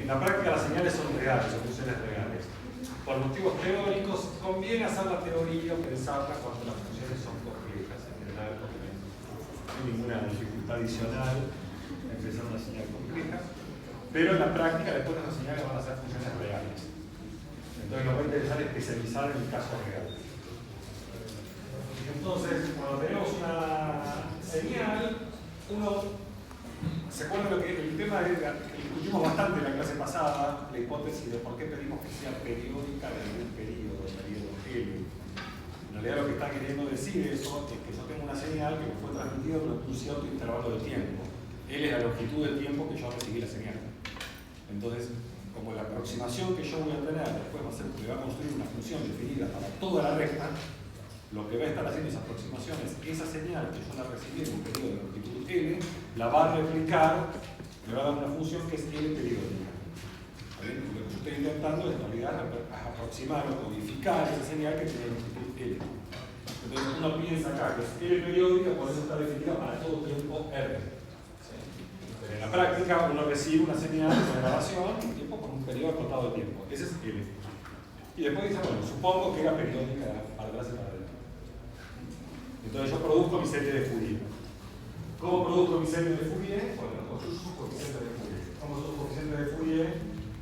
la práctica las señales son reales, son funciones reales. Por motivos teóricos, conviene hacer la teoría o pensarla cuando las funciones son complejas en general, porque no hay ninguna dificultad adicional en empezar una señal compleja, pero en la práctica después las señales van a ser funciones reales. Entonces nos va a interesar especializar en el caso real. Entonces, cuando tenemos una señal, uno se acuerda lo que el tema que discutimos bastante en la clase pasada, la hipótesis de por qué pedimos que sea periódica de algún periodo L. En realidad lo que está queriendo decir eso es que yo tengo una señal que me fue transmitida durante un cierto intervalo de tiempo. L es la longitud del tiempo que yo recibí la señal. Entonces, como la aproximación que yo voy a tener después va a ser que va a construir una función definida para toda la recta, lo que va a estar haciendo esa aproximación es esa señal que yo la recibí en un periodo de longitud L, la va a replicar, me va a dar una función que es L periódica. Lo que yo estoy intentando en realidad es aproximar o codificar esa señal que tiene longitud L. Entonces uno piensa acá que es L periódica, por eso está definida para todo tiempo R. Pero en la práctica uno recibe una señal de grabación un tiempo con un periodo acotado de tiempo. Ese es L. Y después dice, bueno, supongo que era periódica para atrás y para adelante. Entonces yo produzco mi serie de Fourier. ¿Cómo produzco mi serie de Fourier? Bueno, construyo sus coeficientes de Fourier. ¿Cómo son los coeficientes de Fourier?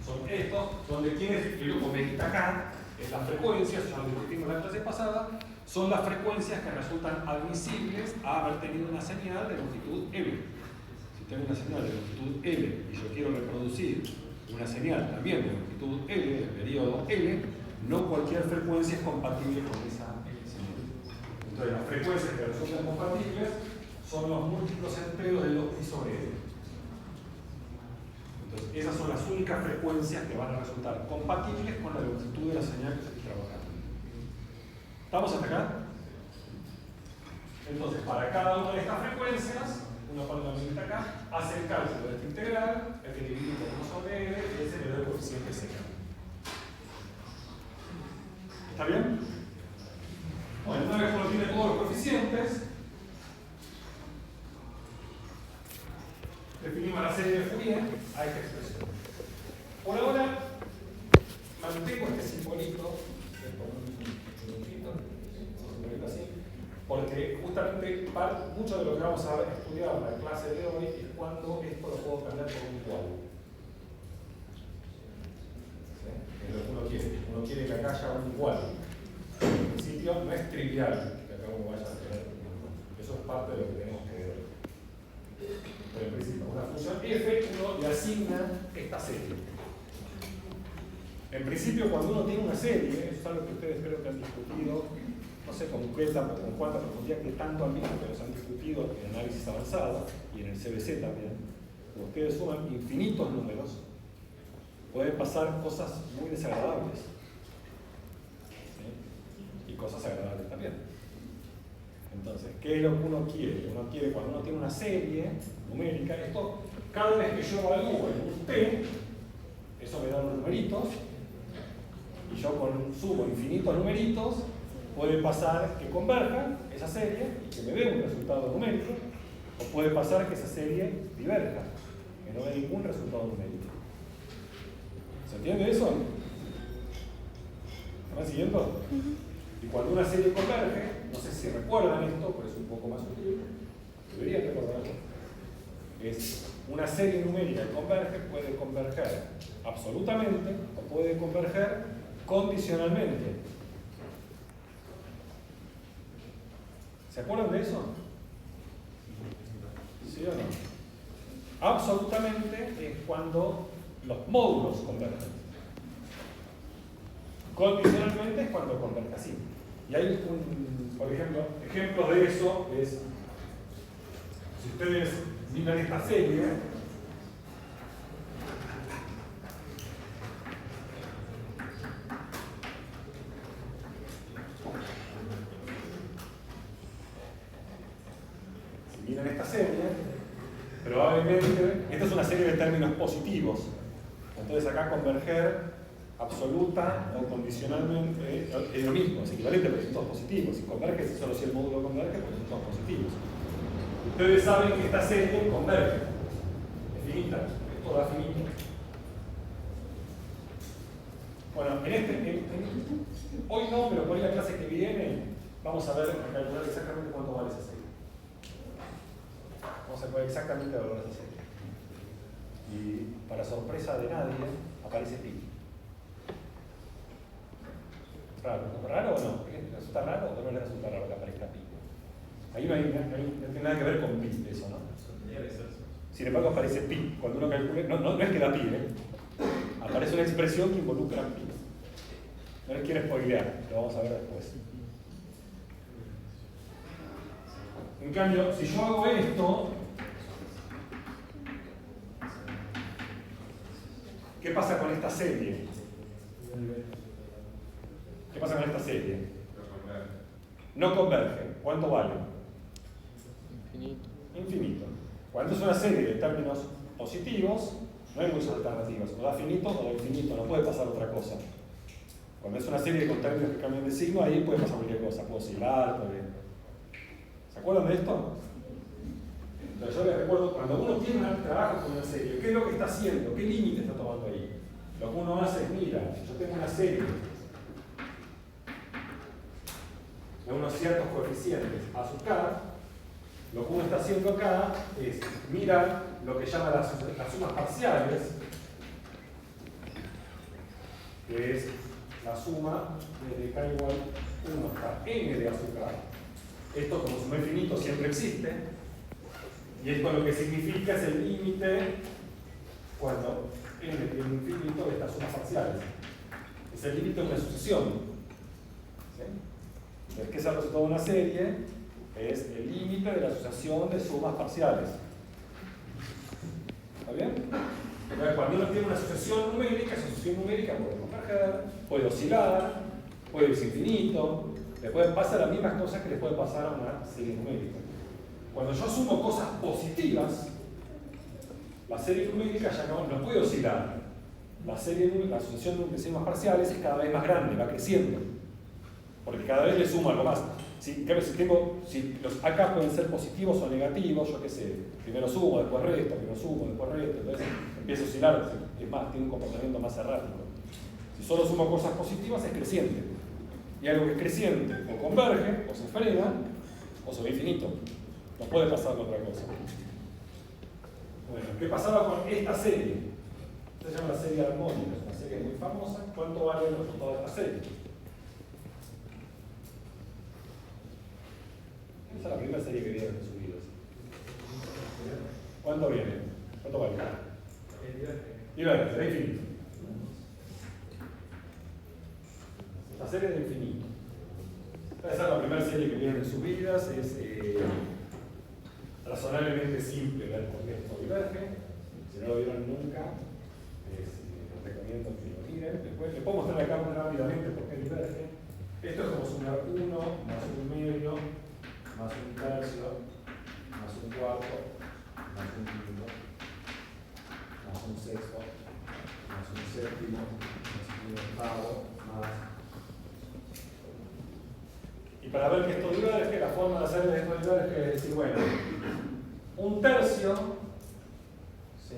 Son estos, donde quienes, el grupo que está acá, es las frecuencias, ya lo discutimos la clase pasada, son las frecuencias que resultan admisibles a haber tenido una señal de longitud L. Si tengo una señal de longitud L y yo quiero reproducir una señal también de longitud L, del periodo L, no cualquier frecuencia es compatible con esa señal. Entonces las frecuencias que resultan compatibles son los múltiplos enteros de 2pi sobre L. Entonces esas son las únicas frecuencias que van a resultar compatibles con la longitud de la señal que se está trabajando. ¿Estamos hasta acá? Entonces para cada una de estas frecuencias, uno pone una medida acá, hace el cálculo de esta integral, el que divide por 1 sobre L, y ese le da el coeficiente C. ¿Está bien? Bueno, una vez que uno tiene todos los coeficientes, definimos la serie de Fourier a esta expresión. Por ahora, mantengo este simbolito, así, porque justamente mucho de lo que vamos a estudiar en la clase de hoy es cuando esto lo puedo cambiar por un igual. ¿Sí? Es lo que uno quiere. Uno quiere que acá haya un igual. En principio no es trivial que acá uno vaya a tener. Eso es parte de lo que tenemos que ver. Pero en principio, una función f, uno le asigna esta serie. En principio, cuando uno tiene una serie, eso es algo que ustedes creo que han discutido, no sé con cuánta profundidad que tanto han visto, pero se han discutido en análisis avanzado y en el CBC también. Cuando ustedes suman infinitos números, pueden pasar cosas muy desagradables. ¿Sí? Y cosas agradables también. Entonces, ¿qué es lo que uno quiere? Uno quiere, cuando uno tiene una serie numérica, esto, cada vez que yo evalúo en un t, eso me da unos numeritos, y yo sumo infinitos numeritos, puede pasar que converjan esa serie y que me dé un resultado numérico, o puede pasar que esa serie diverja, que no dé ningún resultado numérico. ¿Se entiende eso? ¿Me van siguiendo? Y cuando una serie converge, no sé si recuerdan esto, pero es un poco más sutil, deberían recordarlo, es una serie numérica que converge, puede converger absolutamente o puede converger condicionalmente. ¿Se acuerdan de eso? ¿Sí o no? Absolutamente es cuando los módulos convergen. Condicionalmente es cuando converge así. Y hay, por ejemplo, ejemplos de eso es, si ustedes miran esta serie, si miran esta serie, probablemente, esta es una serie de términos positivos, entonces acá converger absoluta o condicionalmente es lo mismo, es equivalente a resultados positivos. Si converge, solo si el módulo converge, por resultados positivos. Ustedes saben que esta serie converge, es finita, es toda finita. Bueno, hoy no, pero por ahí la clase que viene vamos a ver, a calcular exactamente cuánto vale esa serie. Vamos a calcular exactamente el valor de esa serie. Y para sorpresa de nadie, aparece pi. ¿Raro? ¿Raro o no? ¿Le resulta raro o no le resulta raro que aparezca pi? Ahí no tiene nada que ver con pi, eso, ¿no? Sin embargo, aparece pi. Cuando uno calcula, no es que da pi, aparece una expresión que involucra pi. No les quiero spoilear, lo vamos a ver después. En cambio, si yo hago esto, ¿qué pasa con esta serie? ¿Qué pasa con esta serie? No converge. ¿Cuánto vale? Infinito. Cuando es una serie de términos positivos, no hay muchas alternativas. O da finito o da infinito, no puede pasar otra cosa. Cuando es una serie con términos que cambian de signo, ahí puede pasar cualquier cosa. Puede oscilar, ¿Se acuerdan de esto? Entonces yo les recuerdo, cuando uno tiene un trabajo con una serie, ¿qué es lo que está haciendo? ¿Qué límite está tomando ahí? Lo que uno hace es, mira, yo tengo una serie de unos ciertos coeficientes a su k, lo que uno está haciendo acá es mirar lo que llama las sumas parciales, que es la suma desde k igual 1 hasta n de a su k. Esto, como suma infinito, siempre existe. Y esto lo que significa es el límite cuando n tiene infinito de estas sumas parciales. Es el límite de una sucesión. ¿Sí? Entonces, ¿qué es el resultado de una serie? Es el límite de la asociación de sumas parciales. ¿Está bien? Entonces, cuando uno tiene una asociación numérica, esa asociación numérica puede converger, puede oscilar, puede irse infinito, le pueden pasar las mismas cosas que le pueden pasar a una serie numérica. Cuando yo sumo cosas positivas, la serie numérica ya no puede oscilar. La asociación de sumas parciales es cada vez más grande, va creciendo. Porque cada vez le sumo algo más. Si los acá pueden ser positivos o negativos, yo qué sé, primero sumo, después resto, primero sumo, después resto, entonces empieza a oscilar, es más, tiene un comportamiento más errático. Si solo sumo cosas positivas es creciente. Y algo que es creciente o converge, o se frena, o se ve infinito. No puede pasar con otra cosa. Bueno, ¿qué pasaba con esta serie? Esta se llama la serie armónica, es una serie muy famosa. ¿Cuánto vale el resultado de esta serie? Esa es la primera serie que vieron en sus vidas. ¿Cuánto viene? ¿Cuánto vale? Diverge, de infinito. La serie de infinito. Esa es la primera serie que vieron en sus vidas. Es razonablemente simple ver por qué esto diverge. Si no lo vieron nunca, les recomiendo que lo miren. Después les puedo mostrar acá muy rápidamente por qué diverge. Esto es como sumar 1 más 1/2 más 1/3 más 1/4 más 1/5 más 1/6 más 1/7 más 1/8 más. Y para ver que esto diverge, la forma de hacer esto diverge es decir, bueno, 1/3, ¿sí?,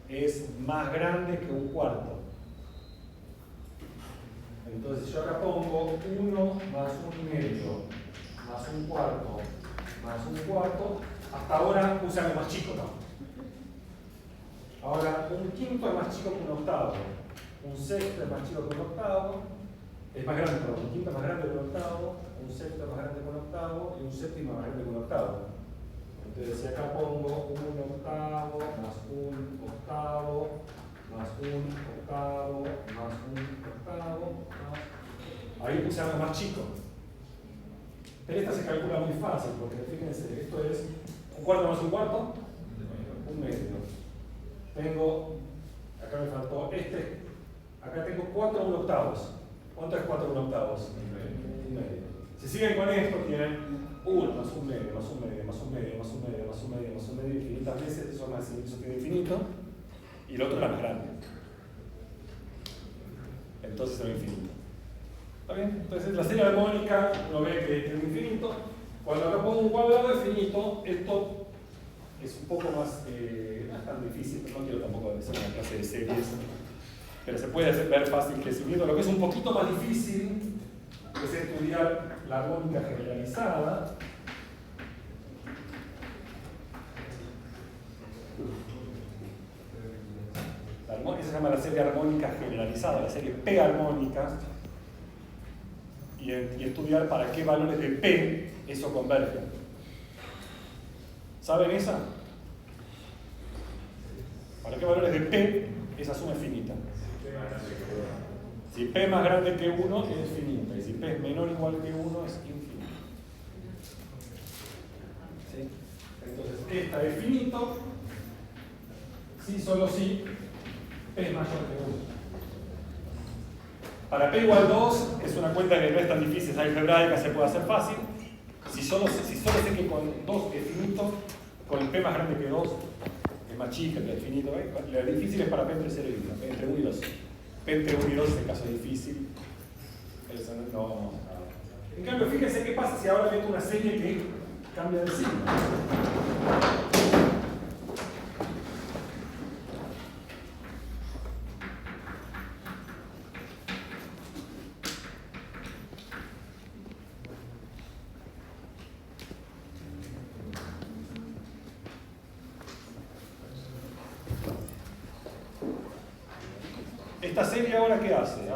es más grande que 1/4. Entonces yo acá pongo 1 más 1/2 más 1/4 más 1/4. Hasta ahora puse algo más chico, ¿no? Ahora, 1/5 es más chico que 1/8. 1/6 es más chico que 1/8. Es más grande, perdón. 1/5 es más grande que 1/8. 1/6 es más grande que 1/8. Y 1/7 es más grande que 1/8. Entonces, si acá pongo 1/8 más 1/8 más 1/8 más 1/8 más. Ahí puse algo más chico. Pero esta se calcula muy fácil, porque fíjense, esto es 1/4 más 1/4, 1/2. Tengo, acá me faltó acá tengo 4 1/8. ¿Cuánto es 4 1/8? 1/2. Si siguen con esto, tienen 1 más 1/2, más 1/2, más 1/2, más 1/2, más 1/2, más 1/2, infinitas veces, eso tiene infinito, y el otro era más grande. Entonces era infinito. ¿Está bien? Entonces la serie armónica uno ve que tiene infinito. Cuando acá pongo un cuadrado de finito, esto es un poco más, no es tan difícil, pero no quiero tampoco hacer una clase de series. pero se puede ver fácil crecimiento. Lo que es un poquito más difícil es estudiar la armónica generalizada. Esa se llama la serie armónica generalizada, la serie P armónica, y estudiar para qué valores de P eso converge. ¿Saben esa? ¿Para qué valores de P esa suma es finita? Si P es más grande que 1 es finita, y si P es menor o igual que 1 es infinita. ¿Sí? Entonces, esta es finito, si solo si P es mayor que 1. Para P igual 2 es una cuenta que no es tan difícil, es algebraica, se puede hacer fácil. Si solo sé que con 2 es finito, con el P más grande que 2 es más chica, es finito. Lo difícil es para P entre 0 y 1, P entre 1 y 2. P entre 1 y 2 es el caso difícil. Eso no vamos a... En cambio, fíjense qué pasa si ahora meto una serie que cambia de signo. Esta serie ahora ¿qué hace?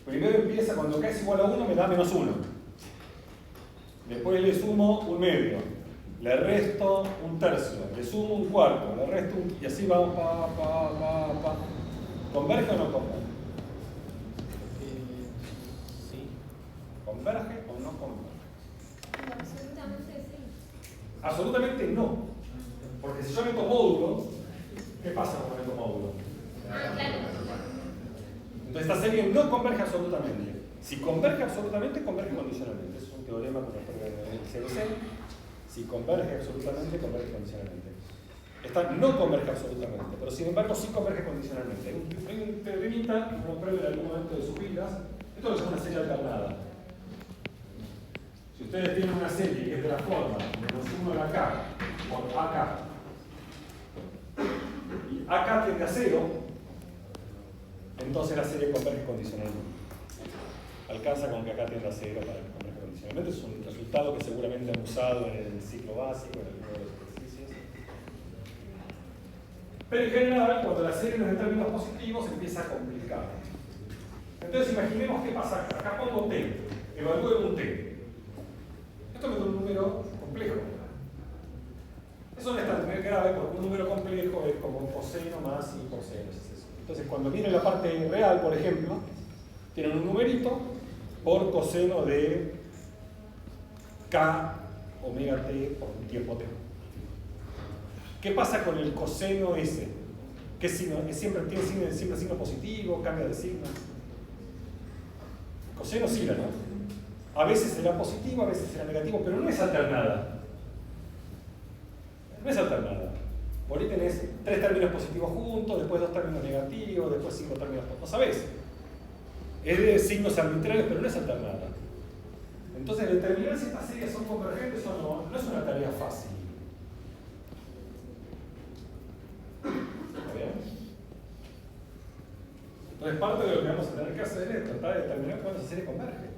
Primero empieza cuando K es igual a 1 me da menos 1. Después le sumo un medio. Le resto un tercio. Le sumo un cuarto. Le resto un... Y así vamos pa. ¿Converge o no converge? Sí. ¿Converge o no converge? Absolutamente sí. Absolutamente no. Porque si yo meto módulo, ¿qué pasa cuando meto módulo? Claro. Entonces esta serie no converge absolutamente. Si converge absolutamente, converge condicionalmente. Es un teorema con el CLC. Si converge absolutamente, converge condicionalmente. Esta no converge absolutamente, pero sin embargo sí converge condicionalmente. Hay un teoremita que uno prueba en algún momento de sus vidas. Esto lo llama una serie alternada. Si ustedes tienen una serie que es de la forma menos 1 de acá por acá, y acá tiende a 0, entonces la serie converge condicionalmente. Alcanza con que acá tiende a 0 para que converja condicionalmente. Es un resultado que seguramente han usado en el ciclo básico, en alguno de los ejercicios. Pero en general, cuando la serie no es de términos positivos, empieza a complicar. Entonces imaginemos qué pasa acá. Acá pongo t, evalúo un t. Esto me da un número complejo. Eso no es tan grave porque un número complejo es como un coseno más y coseno. Entonces cuando viene la parte real, por ejemplo, tienen un numerito por coseno de k omega t por un tiempo t. ¿Qué pasa con el coseno ese? ¿Qué signo? ¿Siempre tiene siempre signo positivo? ¿Cambia de signo? El coseno oscila, ¿no? A veces será positivo, a veces será negativo, pero no es alternada. No es alternada. Por ahí tenés 3 términos positivos juntos, después 2 términos negativos, después 5 términos positivos. ¿No sabés? Es de signos arbitrarios, pero no es alternada. Entonces, determinar si estas series son convergentes o no es una tarea fácil. ¿Está bien? Entonces, parte de lo que vamos a tener que hacer es tratar de determinar cuándo esa serie converge.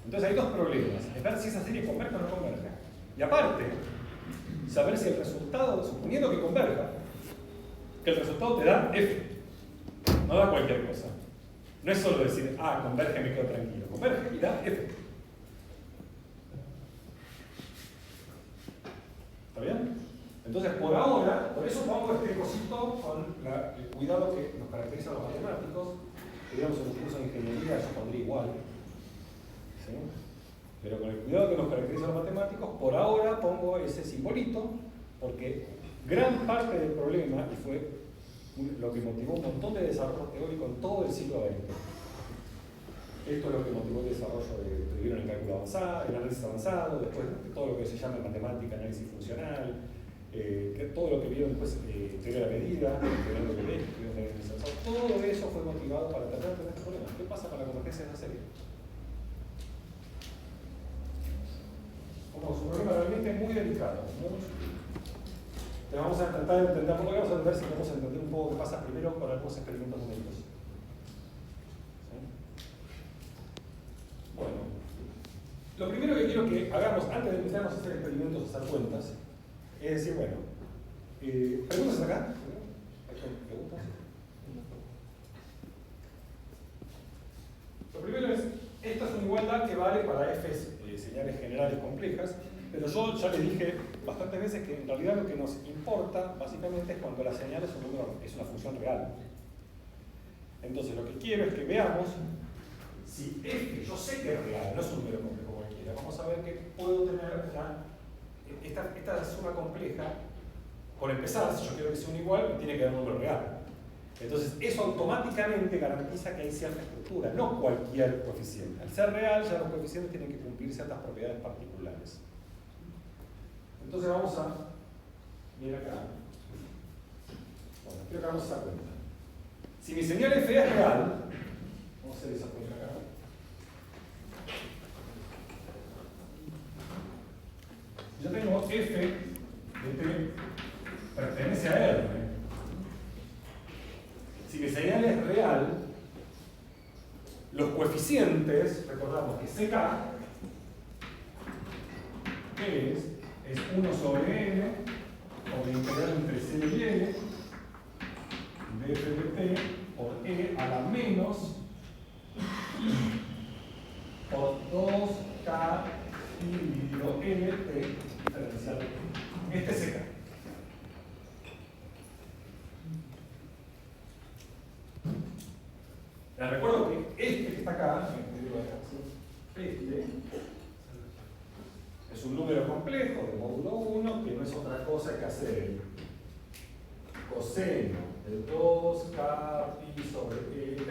Entonces, hay dos problemas. Es ver si esa serie converge o no converge. Y aparte, saber si el resultado, suponiendo que converja, que el resultado te da F. No da cualquier cosa. No es solo decir, converge, me quedo tranquilo. Converge y da F. ¿Está bien? Entonces, por ahora, por eso pongo este cosito con el cuidado que nos caracteriza a los matemáticos. Que digamos, en un curso de ingeniería yo pondría igual. ¿Sí? Pero con el cuidado que nos caracteriza a los matemáticos, por ahora pongo ese simbolito, porque gran parte del problema, y fue lo que motivó un montón de desarrollo teórico en todo el siglo XX. Esto es lo que motivó el desarrollo de el cálculo avanzado, el análisis avanzado, después todo lo que se llama matemática, análisis funcional, todo lo que vieron después, teoría de la medida, teoría de Lebesgue, todo eso fue motivado para tratar de este problema. ¿Qué pasa con la convergencia de esa serie? Como su problema realmente es muy delicado, muy sutil. Te vamos a tratar de entender, porque vamos a ver si podemos entender un poco qué pasa primero con algunos experimentos numéricos. ¿Sí? Bueno, lo primero que quiero que hagamos antes de empezar a hacer experimentos, a hacer cuentas, es decir, bueno, ¿preguntas acá? ¿Preguntas? Lo primero es, esta es una igualdad que vale para f señales generales complejas, pero yo ya les dije bastantes veces que en realidad lo que nos importa básicamente es cuando la señal es un número, es una función real. Entonces lo que quiero es que veamos si f, yo sé que es real, no es un número complejo cualquiera. Vamos a ver que puedo tener esta suma compleja. Por empezar, si yo quiero que sea un igual, tiene que haber un número real. Entonces, eso automáticamente garantiza que hay cierta estructura, no cualquier coeficiente. Al ser real, ya los coeficientes tienen que cumplir ciertas propiedades particulares. Entonces vamos a mirar acá. Bueno, creo que vamos a dar cuenta. Si mi señal f es real, vamos a hacer esa cuenta acá. Yo tengo f de t pertenece a R. Si mi señal es real, los coeficientes, recordamos que CK es 1 sobre n, o la integral entre C y L, de f de t por e a la menos por 2k dividido L t diferencial. Este es CK. Les recuerdo que este que está acá, este, es un número complejo de módulo 1 que no es otra cosa que hacer el coseno de 2k pi sobre pt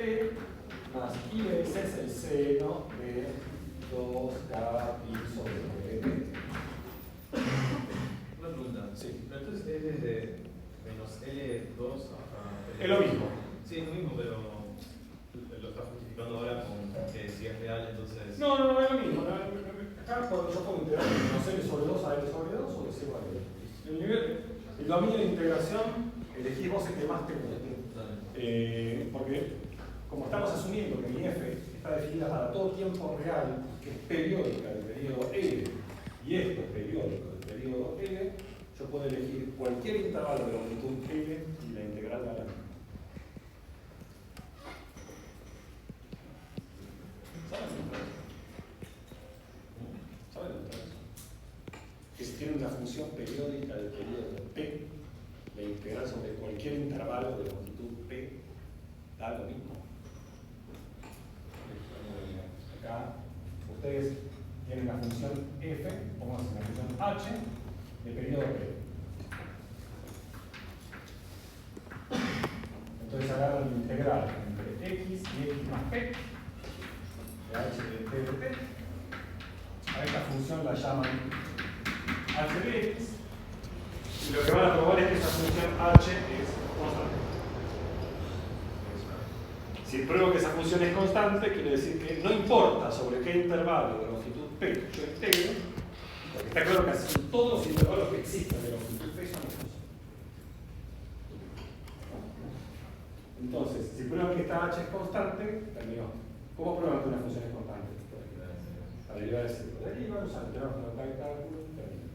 más pi veces el seno de 2k pi sobre pt. Una pregunta. Sí. Entonces es desde menos L2 hasta... Es lo mismo. Sí, es lo mismo, pero lo está justificando ahora con que si es real, entonces... No, es lo mismo. Acá yo puedo integrar menos L sobre 2 a L sobre 2 o de 0 a L. El nivel, el dominio de integración, elegís vos el que más te guste. Porque como estamos asumiendo que mi f está definida para todo tiempo real, que es periódica del periodo L, y esto es periódico del periodo L, yo puedo elegir cualquier intervalo de longitud L y la integral de la misma. ¿Saben ustedes? Que si tiene una función periódica del periodo P, la integral sobre cualquier intervalo de longitud P da lo mismo. Acá ustedes tienen la función f, pónganse la función h de periodo P. Entonces agarran la integral entre x y x más p de h de t de t. A esta función la llaman h de x. Y lo que van a probar es que esa función h es constante. Si pruebo que esa función es constante, quiere decir que no importa sobre qué intervalo de longitud p yo integre, porque está claro que así todos los intervalos que existen de longitud p son estos. Entonces, si pruebo que esta h es constante, terminó. ¿Cómo prueban que una función es constante? La derivada de cero. Deriva, usar el teorema fundamental de cálculo, termina.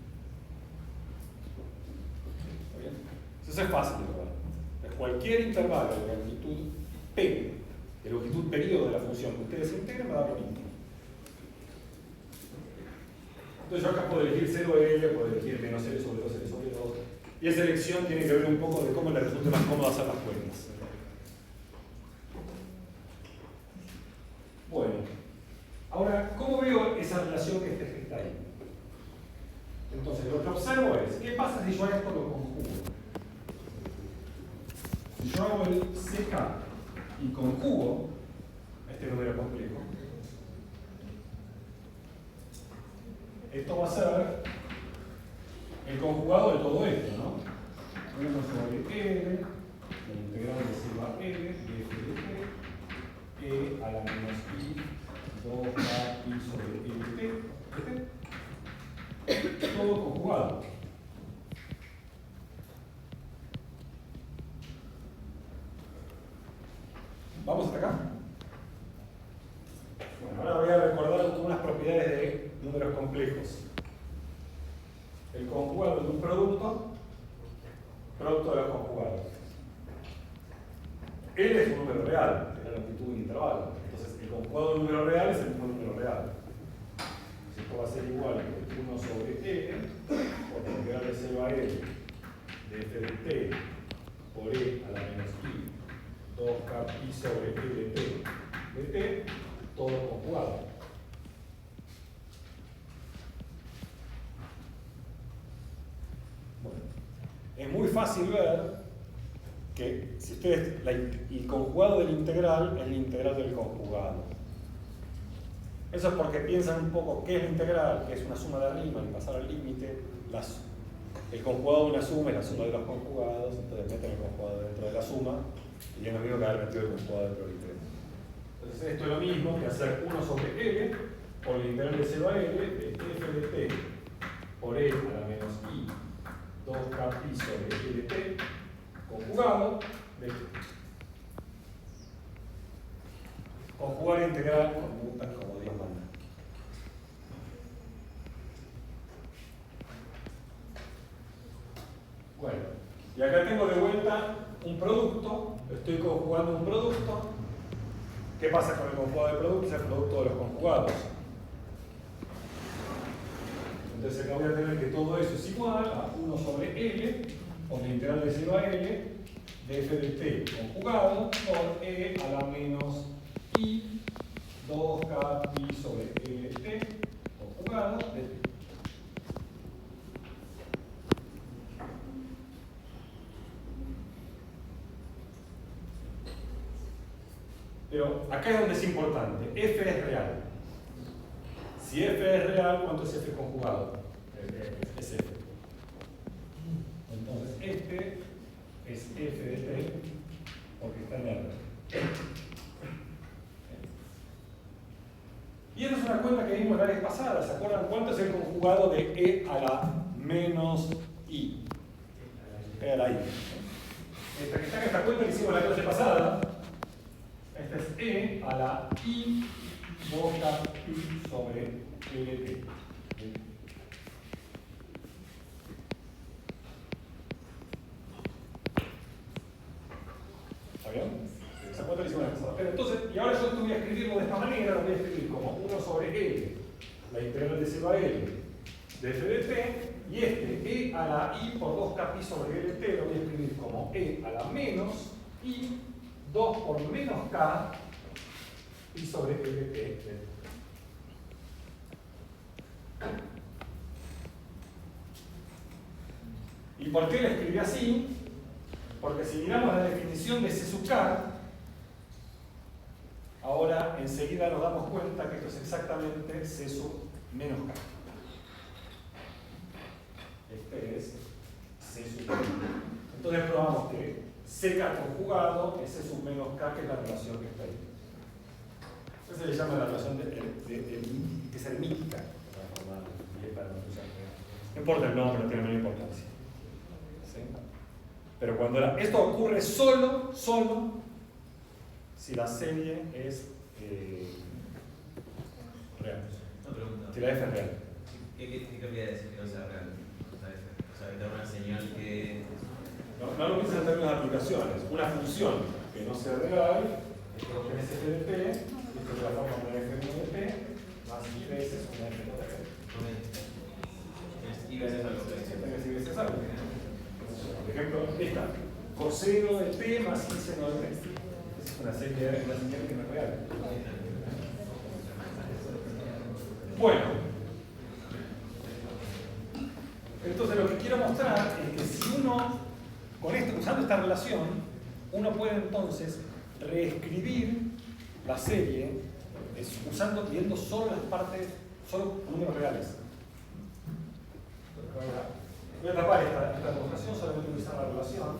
¿Está bien? Eso es fácil de probar. Cualquier intervalo de longitud p, de longitud periodo de la función que ustedes integren, va a dar lo mismo. Entonces yo acá puedo elegir 0L, puedo elegir menos L sobre 2, L sobre 2. Y esa elección tiene que ver un poco de cómo le resulte más cómodo hacer las cuentas. Bueno, ahora, ¿cómo veo esa relación que está ahí? Entonces, lo que observo es, ¿qué pasa si yo a esto lo conjugo? Si yo hago el CK y conjugo este número complejo, esto va a ser el conjugado de todo esto, ¿no? 1 sobre L, la integral de 0 a L, de f de t, e a la menos i, 2k i sobre lt, todo conjugado. ¿Vamos hasta acá? Bueno, ahora voy a recordar algunas propiedades de números complejos. El conjugado de un producto de los conjugados. L es un número real, tiene longitud y intervalo. Entonces, el conjugado de un número real es el mismo número real. Esto va a ser igual que 1 sobre L, por la integral de 0 a L, de f de t, por E a la menos I, 2k pi sobre Lt de t, todo conjugado. Bueno, es muy fácil ver que si ustedes, el conjugado del integral es la integral del conjugado. Eso es porque piensan un poco qué es la integral, que es una suma de rima y pasar al límite. El conjugado de una suma es la suma de los conjugados, entonces meten el conjugado dentro de la suma y es lo mismo que haber metido el conjugado dentro del integral. Entonces esto es lo mismo que hacer 1 sobre L por la integral de 0 a L de f de t por E a la menos I 2k pi sobre Lt conjugado de t. Conjugar integral conmutan como Dios manda. Bueno, y acá tengo de vuelta un producto, estoy conjugando un producto. ¿Qué pasa con el conjugado de producto? Es el producto de los conjugados. Entonces acá voy a tener que todo eso es igual a 1 sobre L, o la integral de 0 a L, de f de t conjugado por E a la menos I 2k pi sobre Lt conjugado de t. Pero acá es donde es importante. F es real. Si F es real, ¿cuánto es F conjugado? Es F. Entonces, este es F de t porque está en R. Y esta es una cuenta que vimos la vez pasada. ¿Se acuerdan cuánto es el conjugado de E a la menos I? E a la I. Esta que está en esta cuenta que hicimos la clase pasada. Esta es E a la I 2k pi sobre Lt. ¿Está bien? Esa cuenta la hicimos la pasada. Pero entonces, y ahora yo esto voy a escribirlo de esta manera, lo voy a escribir como 1 sobre L, la integral de 0 a L, de f de t, y este E a la I por 2k pi sobre Lt lo voy a escribir como E a la menos I 2 por menos k pi sobre Lt. ¿Y por qué la escribí así? Porque si miramos la definición de C sub k, ahora enseguida nos damos cuenta que esto es exactamente C sub menos k. Este es C sub k. Entonces probamos que CK conjugado es C sub menos k, que es la relación que está ahí. Eso se le llama la relación que es hermítica. No importa el nombre, no tiene ninguna importancia. ¿Sí? Pero cuando esto ocurre solo si la serie es real. Una pregunta. Si la F es real. ¿Qué querría decir que no sea real? O sea, que tenga una señal que... No lo pienses en términos de aplicaciones. Una función que no sea real, es que vos tenés f de t, esto se la forma una f de t, más i veces una f de t. Y veces algo que dice. Y veces algo. Por ejemplo, esta, coseno de t más i seno de t. Es una señal que no es real. Bueno, entonces lo que quiero mostrar es que si uno, usando esta relación, uno puede entonces reescribir la serie viendo solo las partes, solo números reales. Voy a tapar esta demostración, solamente utilizar la relación.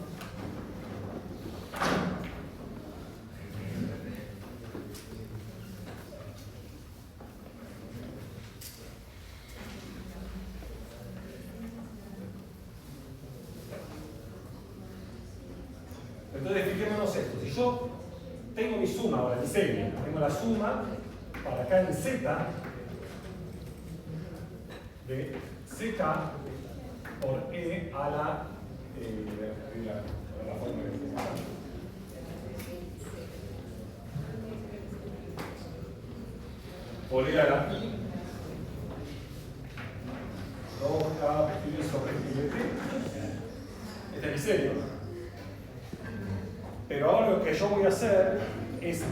Entonces, fijémonos esto. Si yo tengo mi suma ahora en serie. Tengo la suma para acá en Z de CK por E a la forma que por E a la I 2K pi sobre LT. Este es mi serio. Pero ahora lo que yo voy a hacer es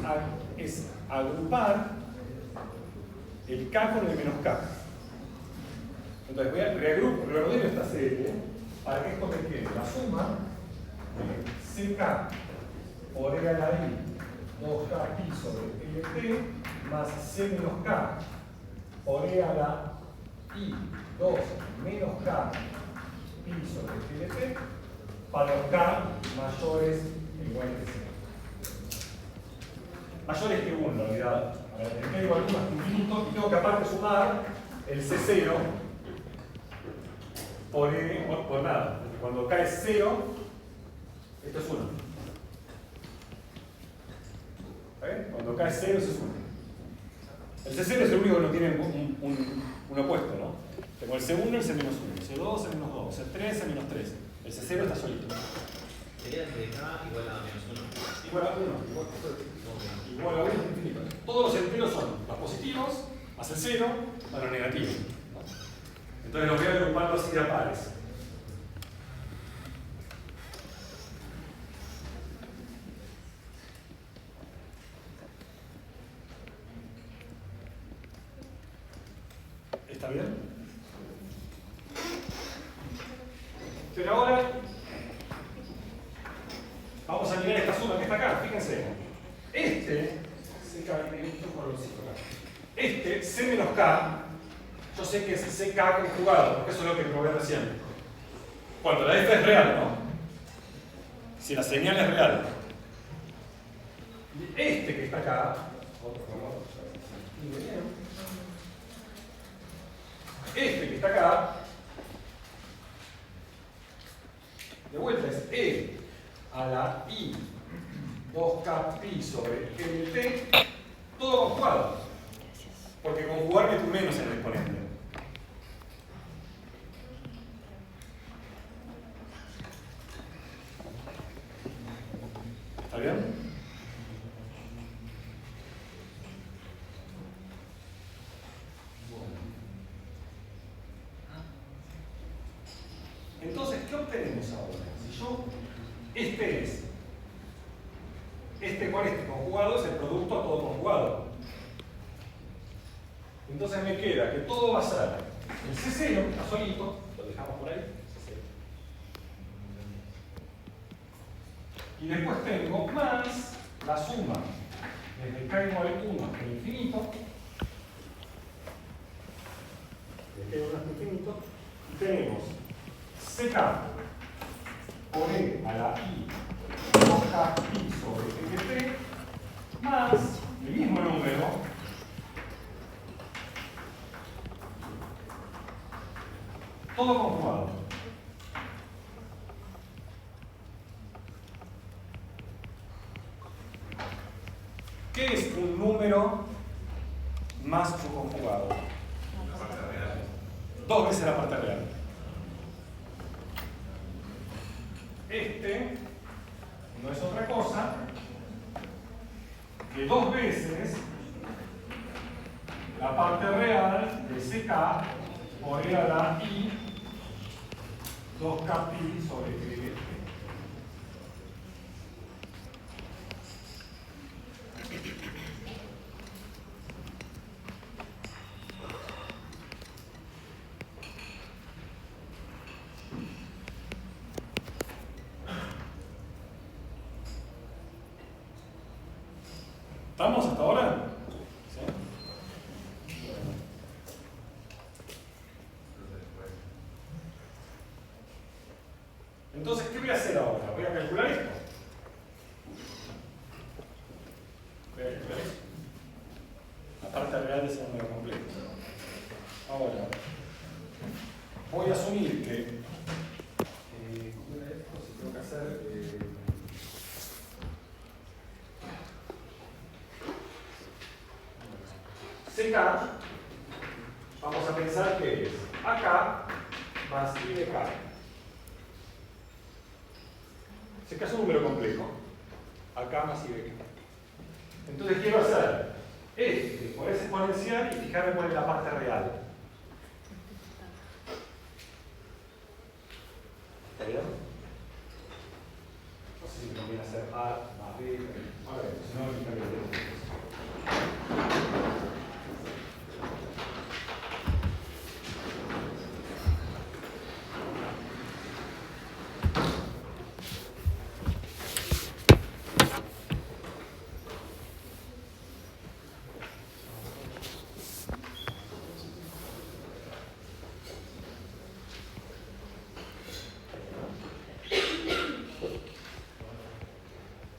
agrupar el K con el menos K. Entonces voy a reordeno esta serie para que esto me quede la suma de CK por E a la I 2K pi sobre LT más C menos K por E a la I 2 menos K pi sobre LT para los K mayores o iguales que 0. Mayores que 1 en realidad. A ver, tengo algunos infinito y tengo que aparte sumar el C0 por nada. Porque cuando K es 0, esto es 1. ¿Está bien? Cuando K es 0, eso es 1. El C0 es el único que no tiene un opuesto, ¿no? Tengo el C1 y el C-1, el C2, el C-2, el C3, el -3. El C0 está solito. Sería de K igual a -1. Igual a 1. Igual a 1 es infinito. Todos los enteros son los positivos más el 0 más los negativos. Entonces los voy agrupando así de a pares. ¿Está bien? Pero ahora vamos a mirar esta suma que está acá, fíjense. Este C menos K, yo sé que es CK conjugado, porque eso es lo que probé recién. Cuando la F es real, ¿no? Si la señal es real. Y este que está acá, este que está acá, de vuelta es E a la I 2K pi sobre LT, todo conjugado. Porque conjugar mete un menos en el exponente. ¿Está bien? Entonces, ¿qué obtenemos ahora? Si yo, este con este conjugado es el producto a todo conjugado. Entonces me queda que todo va a ser el C0, que está solito, lo dejamos por ahí, C0. Y después tengo más la suma desde K igual a 1 hasta el infinito, desde K igual hasta el infinito, y tenemos CK por E a la I 2K pi sobre LT más el mismo número todo conjugado. ¿Qué es un número más su conjugado? La parte real. 2 veces la parte real. Este no es otra cosa que 2 veces la parte real de CK por E a la I 2K pi sobre LT. ¿Estamos hasta ahora? ¿Sí? Entonces, ¿qué voy a hacer ahora? Voy a calcular esto. Voy a calcular esto. La parte real de ese número completo. Ahora, voy a asumir que ¿cómo era esto? Si tengo que hacer de K, vamos a pensar que es AK más I de K. Sé que es un número complejo. AK más I de K. Entonces quiero hacer este por ese exponencial y fijarme cuál es la parte real. ¿Está bien? No sé si me conviene hacer A más B. A ver, si no, me cambio de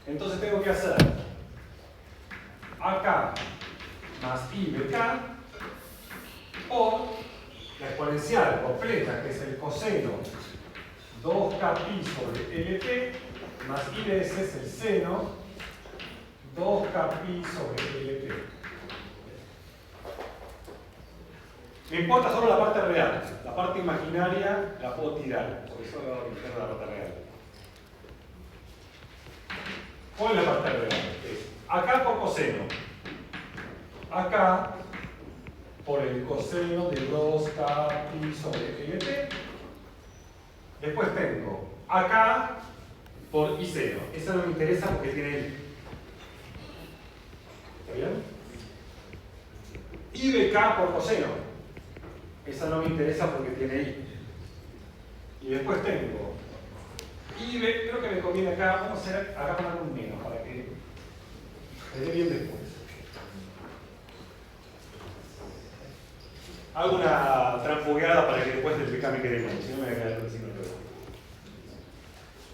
entonces tengo que hacer AK más I de K por la exponencial completa, que es el coseno 2kpi sobre LP, más I de S es el seno 2kpi sobre LP. Me importa solo la parte real, la parte imaginaria la puedo tirar, por eso voy a utilizar la parte real. ¿Cuál es la parte real? Es acá por coseno. Acá por el coseno de 2k pi sobre LP. Después tengo acá por I seno. Esa no me interesa porque tiene I. ¿Está bien? I de K por coseno. Esa no me interesa porque tiene I. Y después tengo I de, creo que me conviene acá, vamos a hacer acá poner un menos para que me dé bien después. Hago una transfogueada para que después del PK me quede bien, si no me voy a quedar sin el reloj.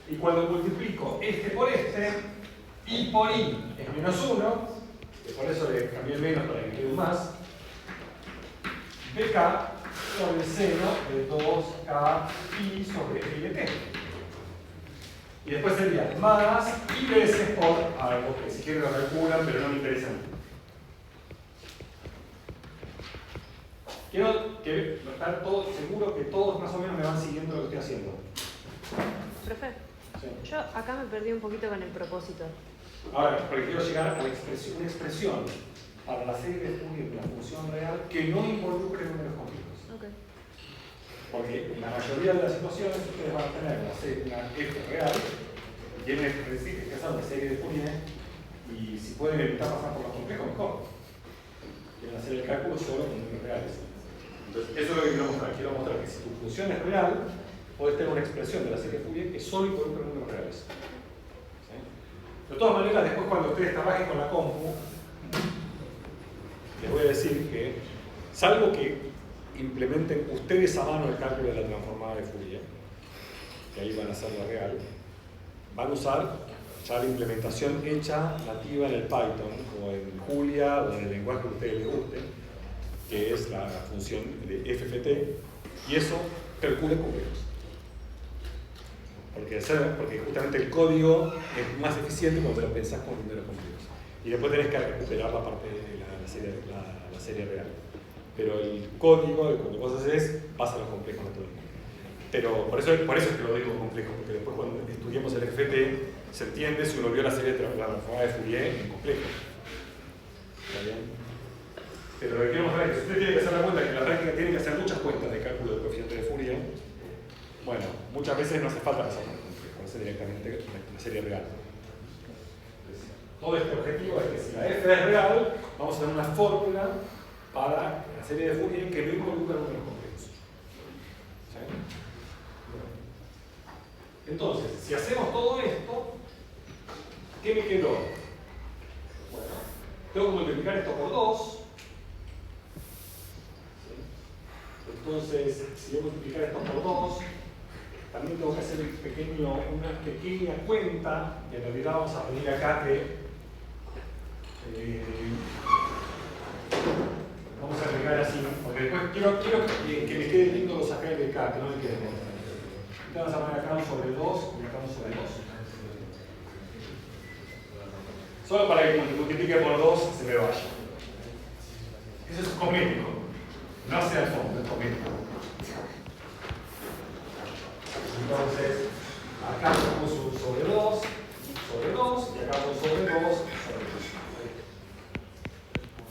Y cuando multiplico este por este, I por I es menos 1, que por eso le cambié el menos para que quede un más, BK sobre el seno de 2K pi sobre LT. Y después sería más I veces por algo que si quieren lo calculan, pero no me interesa mucho. Quiero que estar todos seguro que todos más o menos me van siguiendo lo que estoy haciendo. Profe, Sí. yo acá me perdí un poquito con el propósito. Ahora, porque quiero llegar a la expresión, una expresión para la serie de Fourier de la función real que no involucre números complejos. Okay. Porque en la mayoría de las situaciones ustedes van a tener una f real, tienen que decir que es una serie de Fourier, y si pueden evitar pasar por los complejos, mejor. Quieren hacer el cálculo solo con números reales. Entonces, eso es lo que quiero mostrar. Quiero mostrar que si tu función es real, puedes tener una expresión de la serie de Fourier que solo involucra números reales. ¿Sí? De todas maneras, después cuando ustedes trabajen con la compu, les voy a decir que, salvo que implementen ustedes a mano el cálculo de la transformada de Fourier, que ahí van a hacer la real, van a usar ya la implementación hecha nativa en el Python o en Julia o en el lenguaje que a ustedes les guste, que es la función de FFT, y eso calcula complejos. Porque justamente el código es más eficiente cuando lo pensás con números complejos. Y después tenés que recuperar la parte de la serie real. Pero el código, cuando vos haces, pasa a los complejos a todo el mundo. Pero por eso es que lo digo complejo, porque después cuando estudiemos el FFT, se entiende si uno vio la serie de la transformada de Fourier en complejo. ¿Está bien? Pero lo que quiero mostrar es que usted tiene que hacer la cuenta que en la práctica tiene que hacer muchas cuentas de cálculo del coeficiente de Fourier. Bueno, muchas veces no hace falta pasar por el complejo, hacer directamente la serie real. Entonces, todo este objetivo es que si la f es real, vamos a tener una fórmula para la serie de Fourier que no involucra números complejos. ¿Sí? Entonces, si hacemos todo esto, ¿qué me quedó? Bueno, tengo que multiplicar esto por 2. ¿Sí? Entonces, si voy a multiplicar esto por 2, también tengo que hacer una pequeña cuenta, y en realidad vamos a venir acá que vamos a agregar así, porque después quiero que me quede lindo los acá y de acá, que no me quede bien. Vamos a poner acá un sobre 2 y acá un sobre 2. Solo para que cuando multiplique por 2 se me vaya. Eso es cosmético. No hacia el fondo, es cosmético. Entonces, acá ponemos un sobre 2, y acá un sobre 2, sobre 2.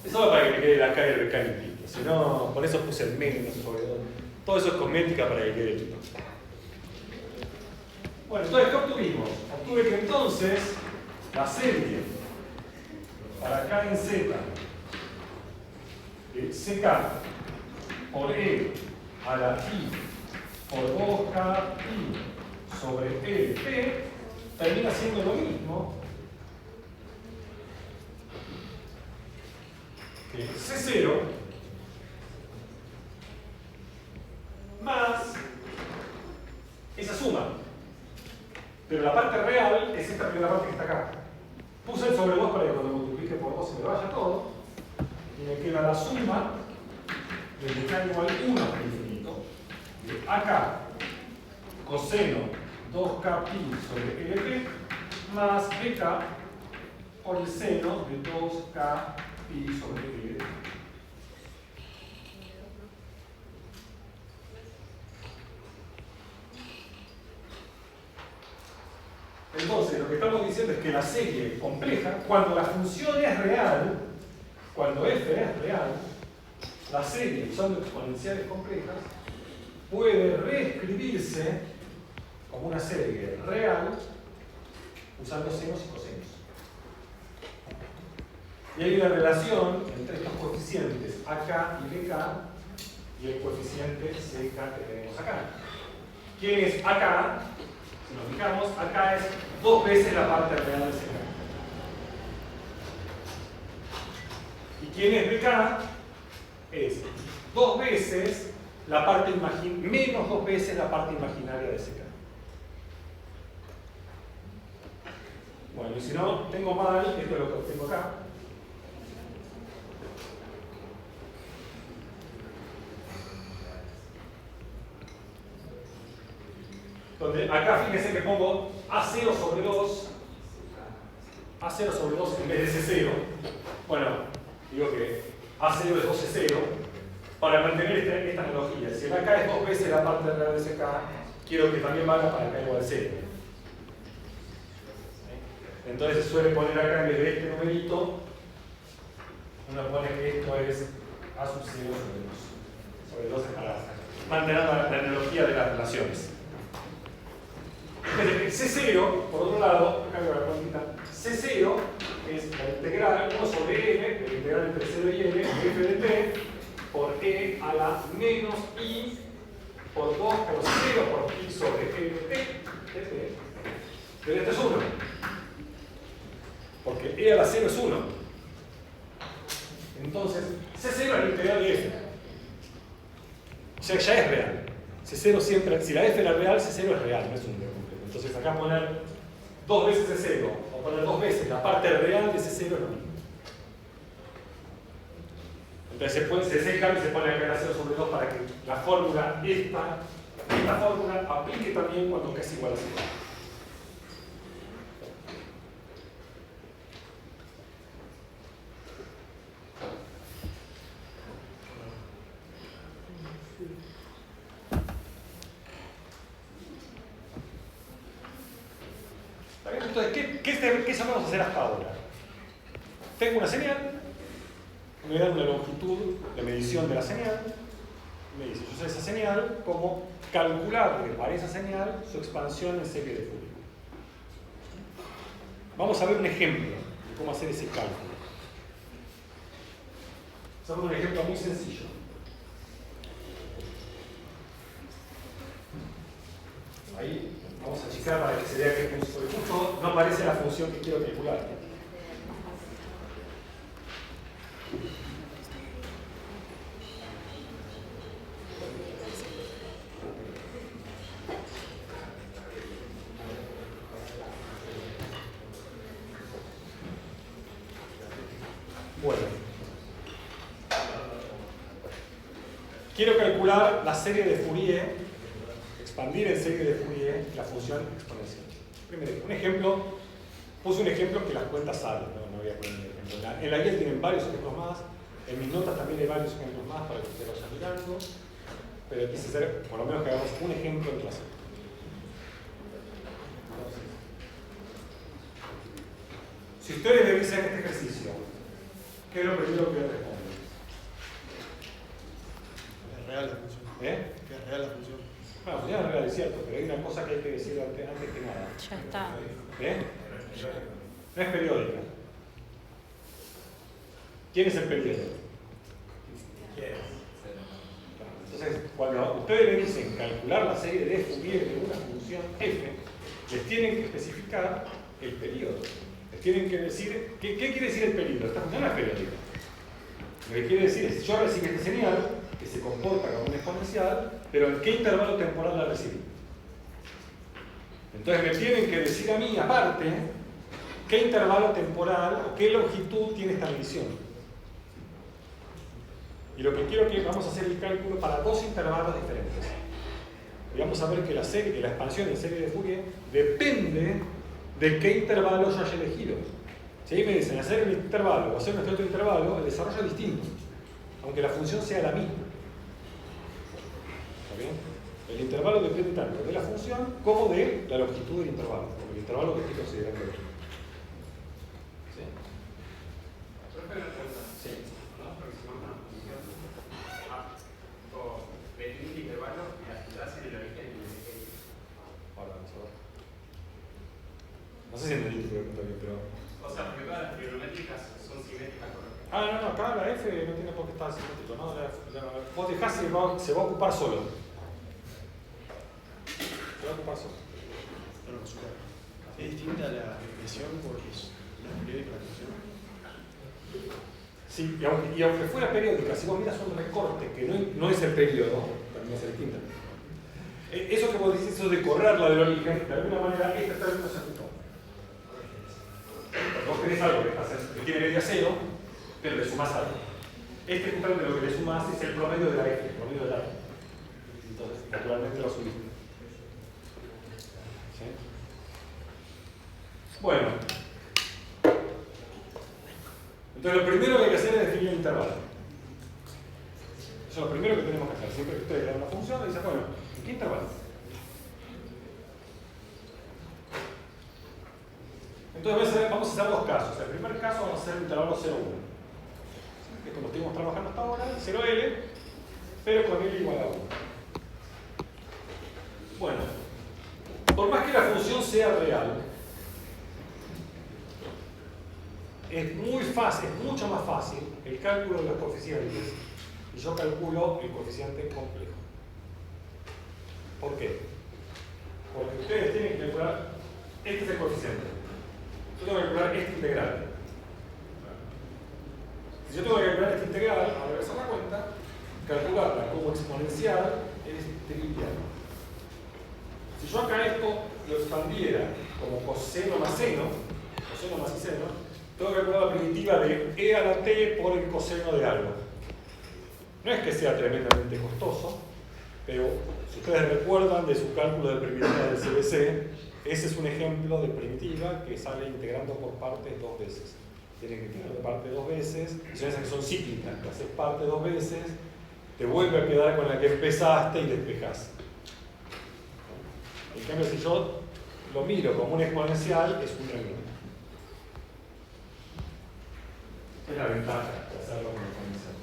Es solo para que me quede acá el recálculo. Si no, por eso puse el menos sobre 2. Todo eso es cosmética para que quede lindo. Bueno, entonces, ¿qué obtuvimos? Obtuve que entonces la serie para K en Z de CK por E a la I por 2K I sobre LP termina siendo lo mismo que C0 más esa suma. Pero la parte real es esta primera parte que está acá. Puse el sobre 2 para que cuando multiplique por 2 se me vaya todo. Y me queda la suma de K igual 1 hasta el infinito. De acá, coseno 2K pi sobre LP más BK por el seno de 2K pi sobre LP. Entonces, lo que estamos diciendo es que la serie compleja, cuando la función es real, cuando f es real, la serie usando exponenciales complejas puede reescribirse como una serie real usando senos y cosenos. Y hay una relación entre estos coeficientes AK y BK y el coeficiente CK que tenemos acá. ¿Quién es AK? Si nos fijamos, acá es 2 veces la parte real de CK. ¿Y quién es BK? Es 2 veces la parte menos 2 veces la parte imaginaria de CK. Bueno, y si no tengo mal, esto es lo que obtengo acá. Donde acá fíjense que pongo A0 sobre 2, A0 sobre 2 en vez de C0. Bueno, digo que A0 es 2C0 para mantener esta analogía. Si el acá es 2 veces la parte real de CK, quiero que también valga para acá igual a 0. Entonces se suele poner acá en vez de este numerito, uno pone que esto es A sub 0 sobre 2. Sobre 2 es para mantener la analogía de las relaciones. C0, por otro lado, acá veo la cuantita, C0 es la integral 1 sobre M, la integral entre 0 y N, f de t, por E a la menos I por 2 por 0 por pi sobre E de t, pero este es 1. Porque E a la 0 es 1. Entonces, C0 es la integral de f. O sea, ya es real. C0 siempre, si la f era real, C0 es real, no es un número completo. Entonces acá poner 2 veces C0 o poner 2 veces la parte real de C0 es lo mismo. Entonces se seca y se pone acá la 0 sobre 2 para que la fórmula esta fórmula aplique también cuando k es igual a 0. Entonces, ¿qué sabemos hacer hasta ahora? Tengo una señal, me dan una longitud de medición de la señal, me dice, yo sé esa señal, como calcularle para esa señal su expansión en serie de Fourier. Vamos a ver un ejemplo de cómo hacer ese cálculo. Vamos a ver un ejemplo muy sencillo. Ahí vamos a achicar para que se vea qué función. Justo no aparece la función que quiero calcular. Bueno, quiero calcular la serie de Fourier, expandir en serie de Fourier la función exponencial. Primero, un ejemplo, puse un ejemplo que las cuentas salen, no voy a poner un ejemplo. En la guía tienen varios ejemplos más, En mis notas también hay varios ejemplos más para que ustedes vayan mirando, pero quise hacer, por lo menos que hagamos un ejemplo en clase. Si ustedes revisan este ejercicio, ¿qué es lo primero que responden? Es real la función. ¿Eh? Que es real la función. Bueno, funciona en realidad, es cierto, pero hay una cosa que hay que decir antes que nada. Ya está. ¿Eh? No es periódica. ¿Quién es el periódico? Entonces, cuando ustedes le dicen calcular la serie de Fourier de una función f, les tienen que especificar el periodo. Les tienen que decir, ¿qué quiere decir el periodo? Esta función no es periódica. Lo que quiere decir es, yo recibí esta señal, que se comporta como un exponencial, pero ¿en qué intervalo temporal la recibí? Entonces me tienen que decir a mí, aparte, qué intervalo temporal o qué longitud tiene esta medición. Y lo que quiero que vamos a hacer el cálculo para dos intervalos diferentes. Y vamos a ver que la expansión en serie de Fourier depende de qué intervalo yo haya elegido. Si ahí me dicen hacer un intervalo o hacer este otro intervalo, el desarrollo es distinto, aunque la función sea la misma. ¿Está bien? El intervalo depende tanto de la función como de la longitud del intervalo, como el intervalo que estoy considerando aquí. ¿Sí? Sí. No sé si entendí tu pregunta bien, pero... O sea, porque todas las trigonométricas son simétricas, ¿correcto? no, acá la F no tiene por qué estar simétrico, ¿no? Vos dejás y se va a ocupar solo. Se va a ocupar solo. Una consulta. ¿Es distinta la expresión porque no es periódica la función? Sí, y aunque fuera periódica, si vos miras un recorte que no es el periodo, también va a ser distinta. Eso que vos decís, eso de correrla del origen, de alguna manera, esta término se ajustó. Vos tenés algo que tiene media cero, pero le sumás algo. Este justamente lo que le sumás es el promedio de la F, el promedio del área. Entonces, naturalmente lo subís. ¿Sí? Bueno. Entonces, lo primero que hay que hacer es definir el intervalo. Eso es lo primero que tenemos que hacer. Siempre que ustedes le dan una función, dicen, bueno, ¿en qué intervalo? Entonces vamos a hacer dos casos. El primer caso vamos a hacer el intervalo 0,1, que es como estuvimos trabajando hasta ahora, 0L, pero con L igual a 1. Bueno, por más que la función sea real, es muy fácil, es mucho más fácil el cálculo de los coeficientes, y yo calculo el coeficiente complejo. ¿Por qué? Porque ustedes tienen que calcular, este es el coeficiente. Yo tengo que calcular esta integral. Si yo tengo que calcular esta integral, al regresar la cuenta, calcularla como exponencial es trivial. Si yo acá esto lo expandiera como coseno más seno, coseno más y seno, tengo que calcular la primitiva de e a la t por el coseno de algo. No es que sea tremendamente costoso, pero si ustedes recuerdan de su cálculo de primitiva del CBC, ese es un ejemplo de primitiva que sale integrando por partes dos veces. Tienen que integrar de parte dos veces, y son esas que son cíclicas, que haces parte dos veces, te vuelve a quedar con la que empezaste y despejás. En cambio, si yo lo miro como un exponencial, es un renglón. Es la ventaja de hacerlo como exponencial.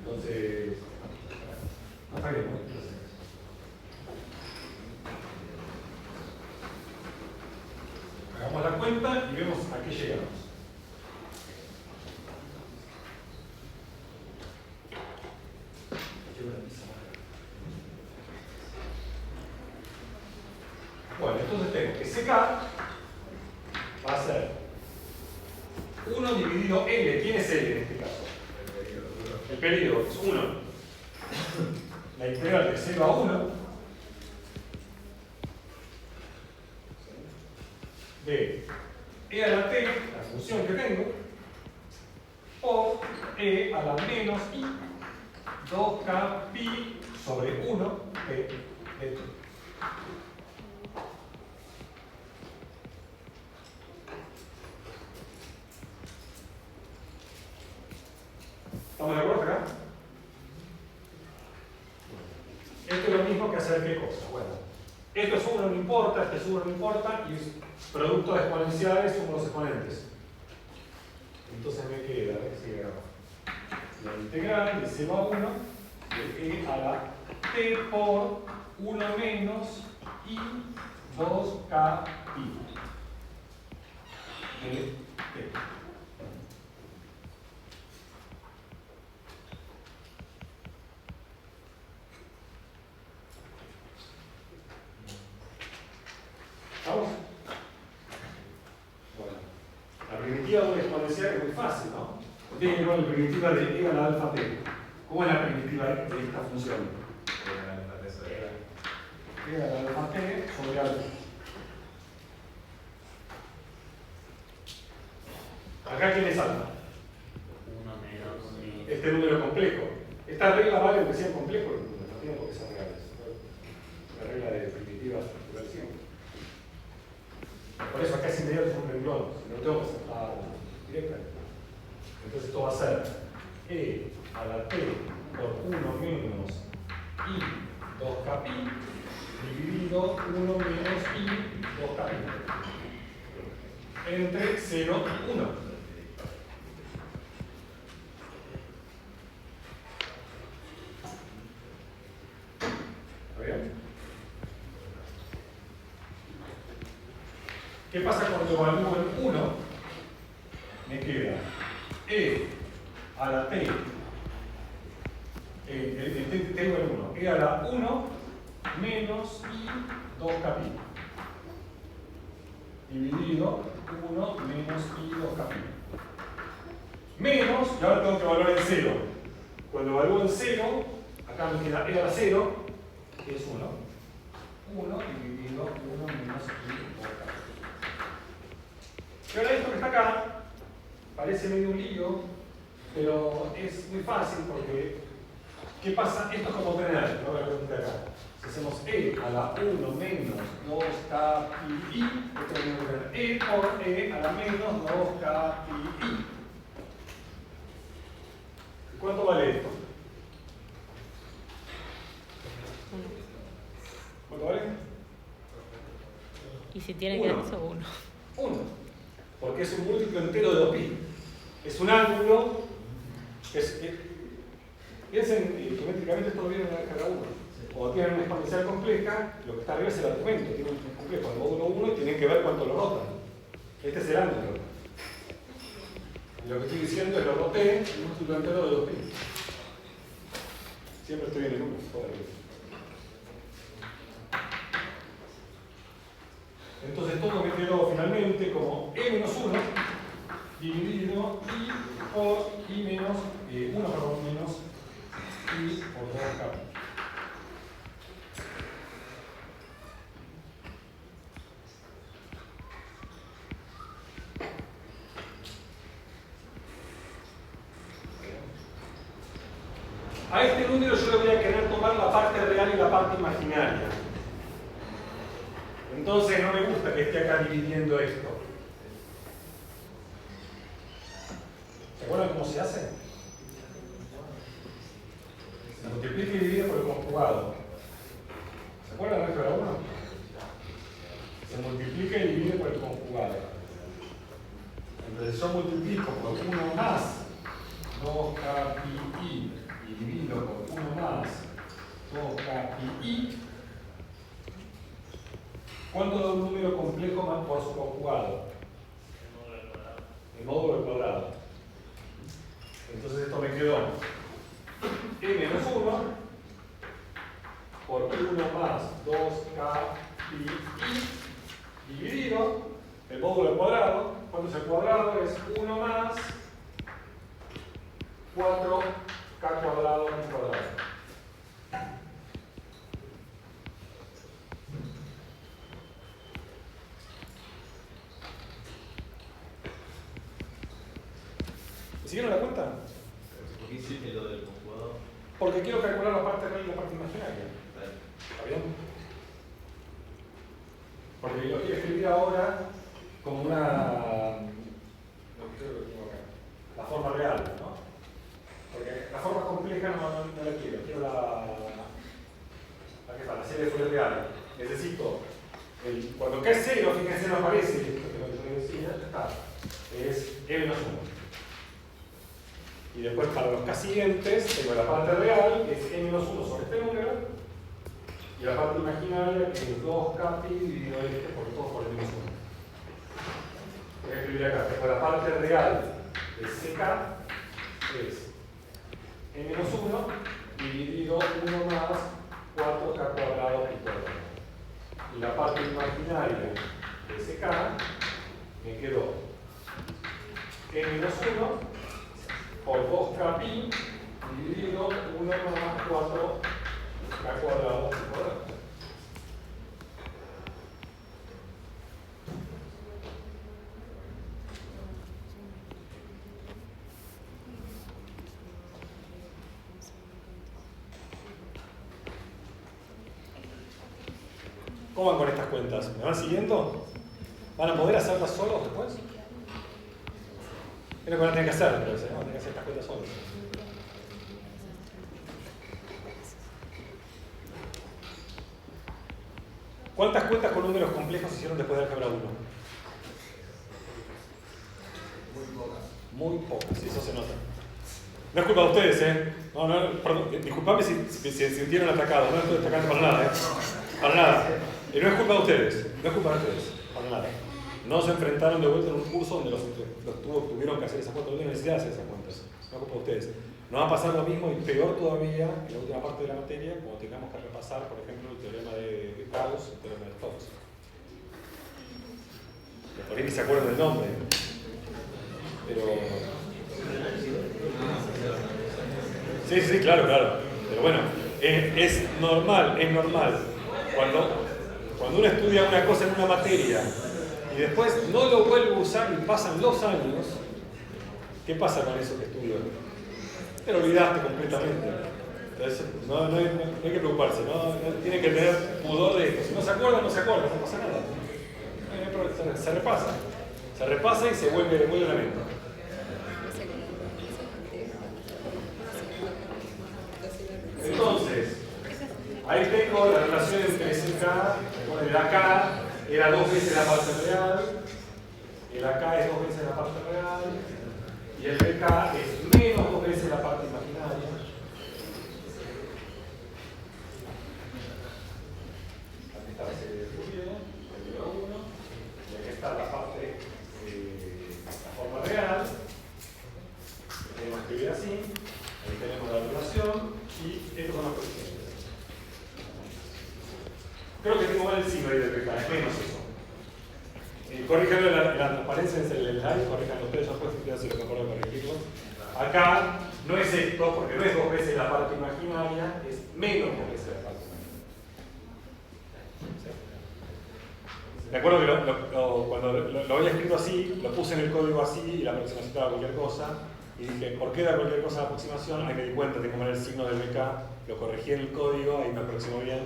Entonces, no está bien, ¿no? Hagamos la cuenta y vemos a qué llegamos. Bueno, entonces tengo que CK va a ser 1 dividido L. ¿Quién es L en este caso? El periodo es 1. La integral de 0 a 1 de e a la t, la función que tengo, por e a la menos i 2k pi sobre 1 de t. ¿Estamos de acuerdo acá? Esto es lo mismo que hacer qué cosa. Bueno, esto es 1, no importa, este es 1, no importa, y es producto de exponenciales sumo los exponentes. Entonces me queda, sigue acá, la integral de 0 a 1 de e a la t por 1 menos i 2k pi de t. ¿Vamos? Bueno, la primitiva de una exponencial es muy fácil, ¿no? Tiene que ver la primitiva de e a la alfa t. ¿Cómo es la primitiva de esta función? E a la alfa t sobre alfa. Acá, ¿quién es alfa? 1 menos Este número complejo. Esta regla vale aunque sean complejos, no tiene por qué ser reales. La regla de primitivas natural siempre. Por eso acá es inmediato es un renglón, no tengo que aceptar directamente. Entonces esto va a ser e a la t por 1 menos i 2k pi dividido 1 menos i 2k pi entre 0 y 1. ¿Está bien? ¿Qué pasa cuando evalúo el 1? Me queda e a la t, tengo el 1, e a la 1 menos i 2k pi dividido 1 menos i 2k pi. Menos, y ahora tengo que evaluar el 0. Cuando evalúo el 0, acá me queda e a la 0, que es 1. 1 dividido 1 menos i 2k pi. Y ahora esto que está acá parece medio un lío, pero es muy fácil porque ¿qué pasa? Esto es como tener, ¿no? La pregunta acá. Si hacemos e a la 1 menos 2k pi i, esto tenemos que tener e por e a la menos 2k pi i. ¿Cuánto vale esto? ¿Cuánto vale? Y si tiene que dar eso, 1. 1. Porque es un múltiplo entero de 2pi. Es un ángulo. Piensen geométricamente, esto lo viene una vez cada uno. Cuando tienen una exponencial compleja, lo que está arriba es el argumento. Tiene un complejo, el módulo 1, y tienen que ver cuánto lo rotan. Este es el ángulo. Y lo que estoy diciendo es lo roté en un múltiplo entero de 2pi. Siempre estoy en el 1. Entonces todo me quedó finalmente como e menos 1 dividido i por i menos 1 por menos i por 2k. A este número yo le voy a querer tomar la parte real y la parte imaginaria. Entonces no me gusta que esté acá dividiendo esto. ¿Se acuerdan cómo se hace? Se multiplica y divide por el conjugado. ¿Se acuerdan de la 1? Se multiplica y divide por el conjugado. Entonces yo multiplico por 1 más 2k pi i y divido por 1 más 2k pi i. ¿Cuánto da un número complejo más por su conjugado? El módulo al cuadrado. Entonces esto me quedó e menos 1 por 1 más 2k pi i dividido el módulo al cuadrado. ¿Cuánto es el cuadrado? Es 1 más 4k cuadrado al cuadrado. ¿Siguieron la cuenta? ¿Por qué hiciste lo del conjugado? Porque quiero calcular la parte real y la parte imaginaria. ¿Está bien? Porque lo quiero escribir ahora como una... lo que tengo acá. La forma real, ¿no? Porque n-1. Y después para los K siguientes tengo la parte real, que es n-1 sobre este número, y la parte imaginaria, que es 2K pi dividido este por todo por el n-1. Voy a escribir acá, tengo la parte real de CK, es n-1 dividido 1 más 4K cuadrado pi cuadrado. Y la parte imaginaria de CK me quedó n-1 por 2K pi dividido 1 más 4K cuadrado pi cuadrado. ¿Cómo van con estas cuentas? ¿Me van siguiendo? ¿Van a poder hacerlas solos después? Es lo que van a tener que hacer, entonces, ¿no? Van a tener que hacer estas cuentas solos. ¿Cuántas cuentas con números complejos hicieron después de álgebra 1? Muy pocas, eso se nota. No es culpa de ustedes, ¿eh? No, perdón, disculpame si se sintieron atacados, no estoy atacando para nada, ¿eh? Para nada. Y no es culpa de ustedes, no es culpa de ustedes, para nada. No se enfrentaron de vuelta en un curso donde tuvieron que hacer esas cuentas, no tuvieron necesidad de hacer esas cuentas, no es culpa de ustedes. Nos va a pasar lo mismo y peor todavía en la última parte de la materia, cuando tengamos que repasar, por ejemplo, el teorema de Gauss, el teorema de Stokes. Por ahí ni se acuerdan del nombre, pero... Sí, claro. Pero bueno, es normal. Cuando uno estudia una cosa en una materia y después no lo vuelve a usar y pasan los años, ¿qué pasa con eso que estudió? Te lo olvidaste completamente. Entonces, no hay que preocuparse, no tiene que tener pudor de esto. Si no se acuerda, no pasa nada. Se repasa y se vuelve a la mente. Entonces, ahí tengo la relación entre SK, el AK era 2 veces la parte real, el AK es 2 veces la parte real, y el BK es menos 2 veces la parte imaginaria. Aquí está la serie de Fourier, el número 1, y aquí está la parte, la forma real, tenemos que escribir así, ahí tenemos la relación. Y estos son los coeficientes. Creo que tengo mal el signo ahí de BK, es menos eso. Corríjanlo en la transparencia en el slide, corríjanlo ustedes, yo después si lo que acuerdo de corregirlo. Acá no es esto, porque no es 2 veces la parte imaginaria, es menos 2 veces la parte imaginaria. ¿Sí? De acuerdo que cuando lo había escrito así, lo puse en el código así y la aproximación era cualquier cosa. Y dije, ¿por qué da cualquier cosa la aproximación? Ahí me di cuenta, tengo que poner el signo del BK, lo corregí en el código, ahí me aproximó bien,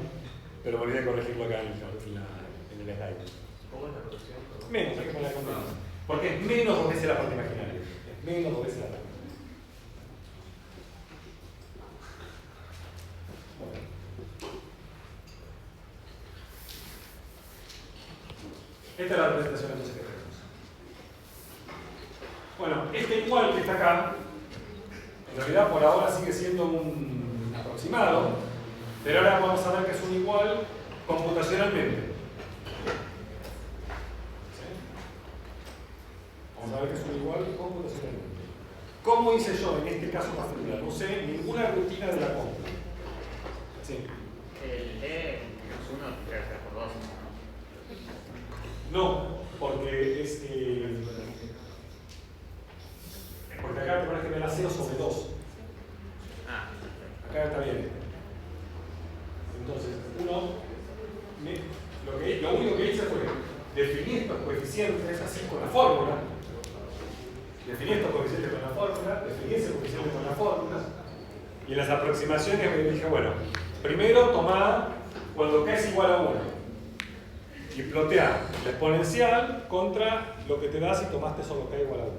pero me olvidé de corregirlo acá en el slide. ¿Cómo es la corrección? Menos, hay que poner con menos. Porque es menos 2 veces la parte imaginaria. Es menos 2 veces la parte imaginaria. Esta es la representación entonces que tenemos. Bueno, este igual que está acá, en realidad por ahora sigue siendo un aproximado, pero ahora vamos a ver que es un igual computacionalmente. ¿Sí? Vamos a ver que es un igual computacionalmente. ¿Cómo hice yo en este caso particular? No usé ninguna rutina de la compu. ¿Sí? El E es 1 debe ser por 2. No, porque es... porque acá te pones que me da 0 sobre 2. Acá está bien. Entonces, lo único que hice fue definir estos coeficientes así con la fórmula. Definí estos coeficientes con la fórmula, definí ese coeficiente con la fórmula. Y en las aproximaciones me dije, bueno, primero tomá cuando k es igual a 1. Y plotear la exponencial contra lo que te da si tomaste solo k igual a 1.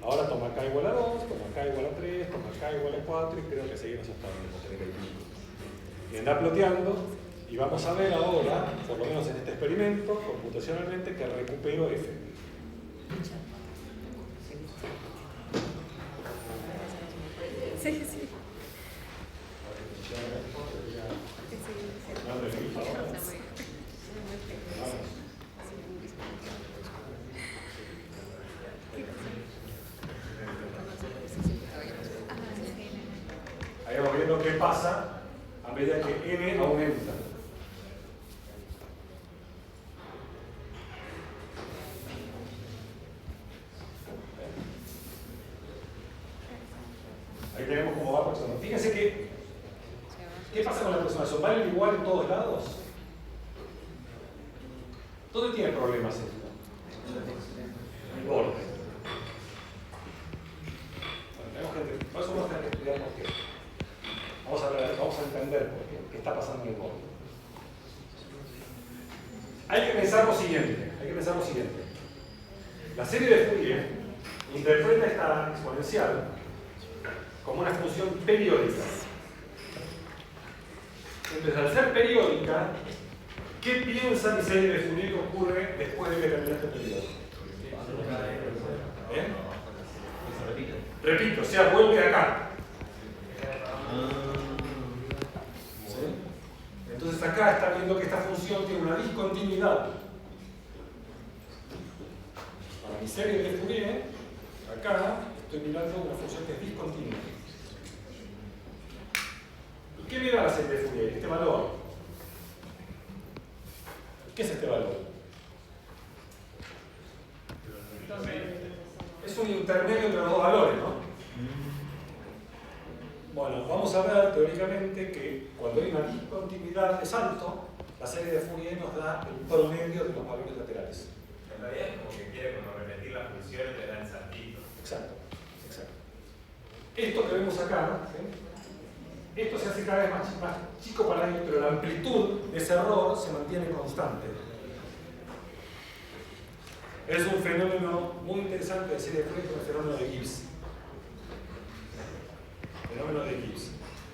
Ahora toma k igual a 2, toma k igual a 3, toma k igual a 4 y creo que seguimos hasta donde y andar ploteando y vamos a ver ahora, por lo menos en este experimento, computacionalmente, que recupero f. Sí, sí. Ahí vamos viendo qué pasa a medida que n aumenta. Ahí tenemos cómo va aproximando. Fíjense que, ¿qué pasa con la aproximación? ¿Vale igual en todos lados? ¿Dónde tiene problemas esto? En el borde. Bueno, tenemos que, por eso vamos a tener que estudiar por qué. Vamos a entender por qué está pasando en el borde. Hay que pensar lo siguiente. La serie de Fourier interpreta esta exponencial como una función periódica. Entonces, al ser periódica, ¿qué piensa mi serie de Fourier que ocurre después de que termine este periodo? Repito, o sea, vuelve acá. ¿Sí? Entonces acá está viendo que esta función tiene una discontinuidad. Para mi serie de Fourier, acá estoy mirando una función que es discontinua. ¿Y qué me da la serie de Fourier? Este valor. ¿Qué es este valor? Es un intermedio entre los dos valores, ¿no? Bueno, vamos a ver teóricamente que cuando hay una discontinuidad de salto, la serie de Fourier nos da el promedio de los valores laterales. En realidad es como que quiere como repetir la función y le da el saltito. Exacto. Esto que vemos acá, ¿sí? Esto se hace cada vez más chico para él, pero la amplitud de ese error se mantiene constante. Es un fenómeno muy interesante de serie de Fourier, como el fenómeno de Gibbs.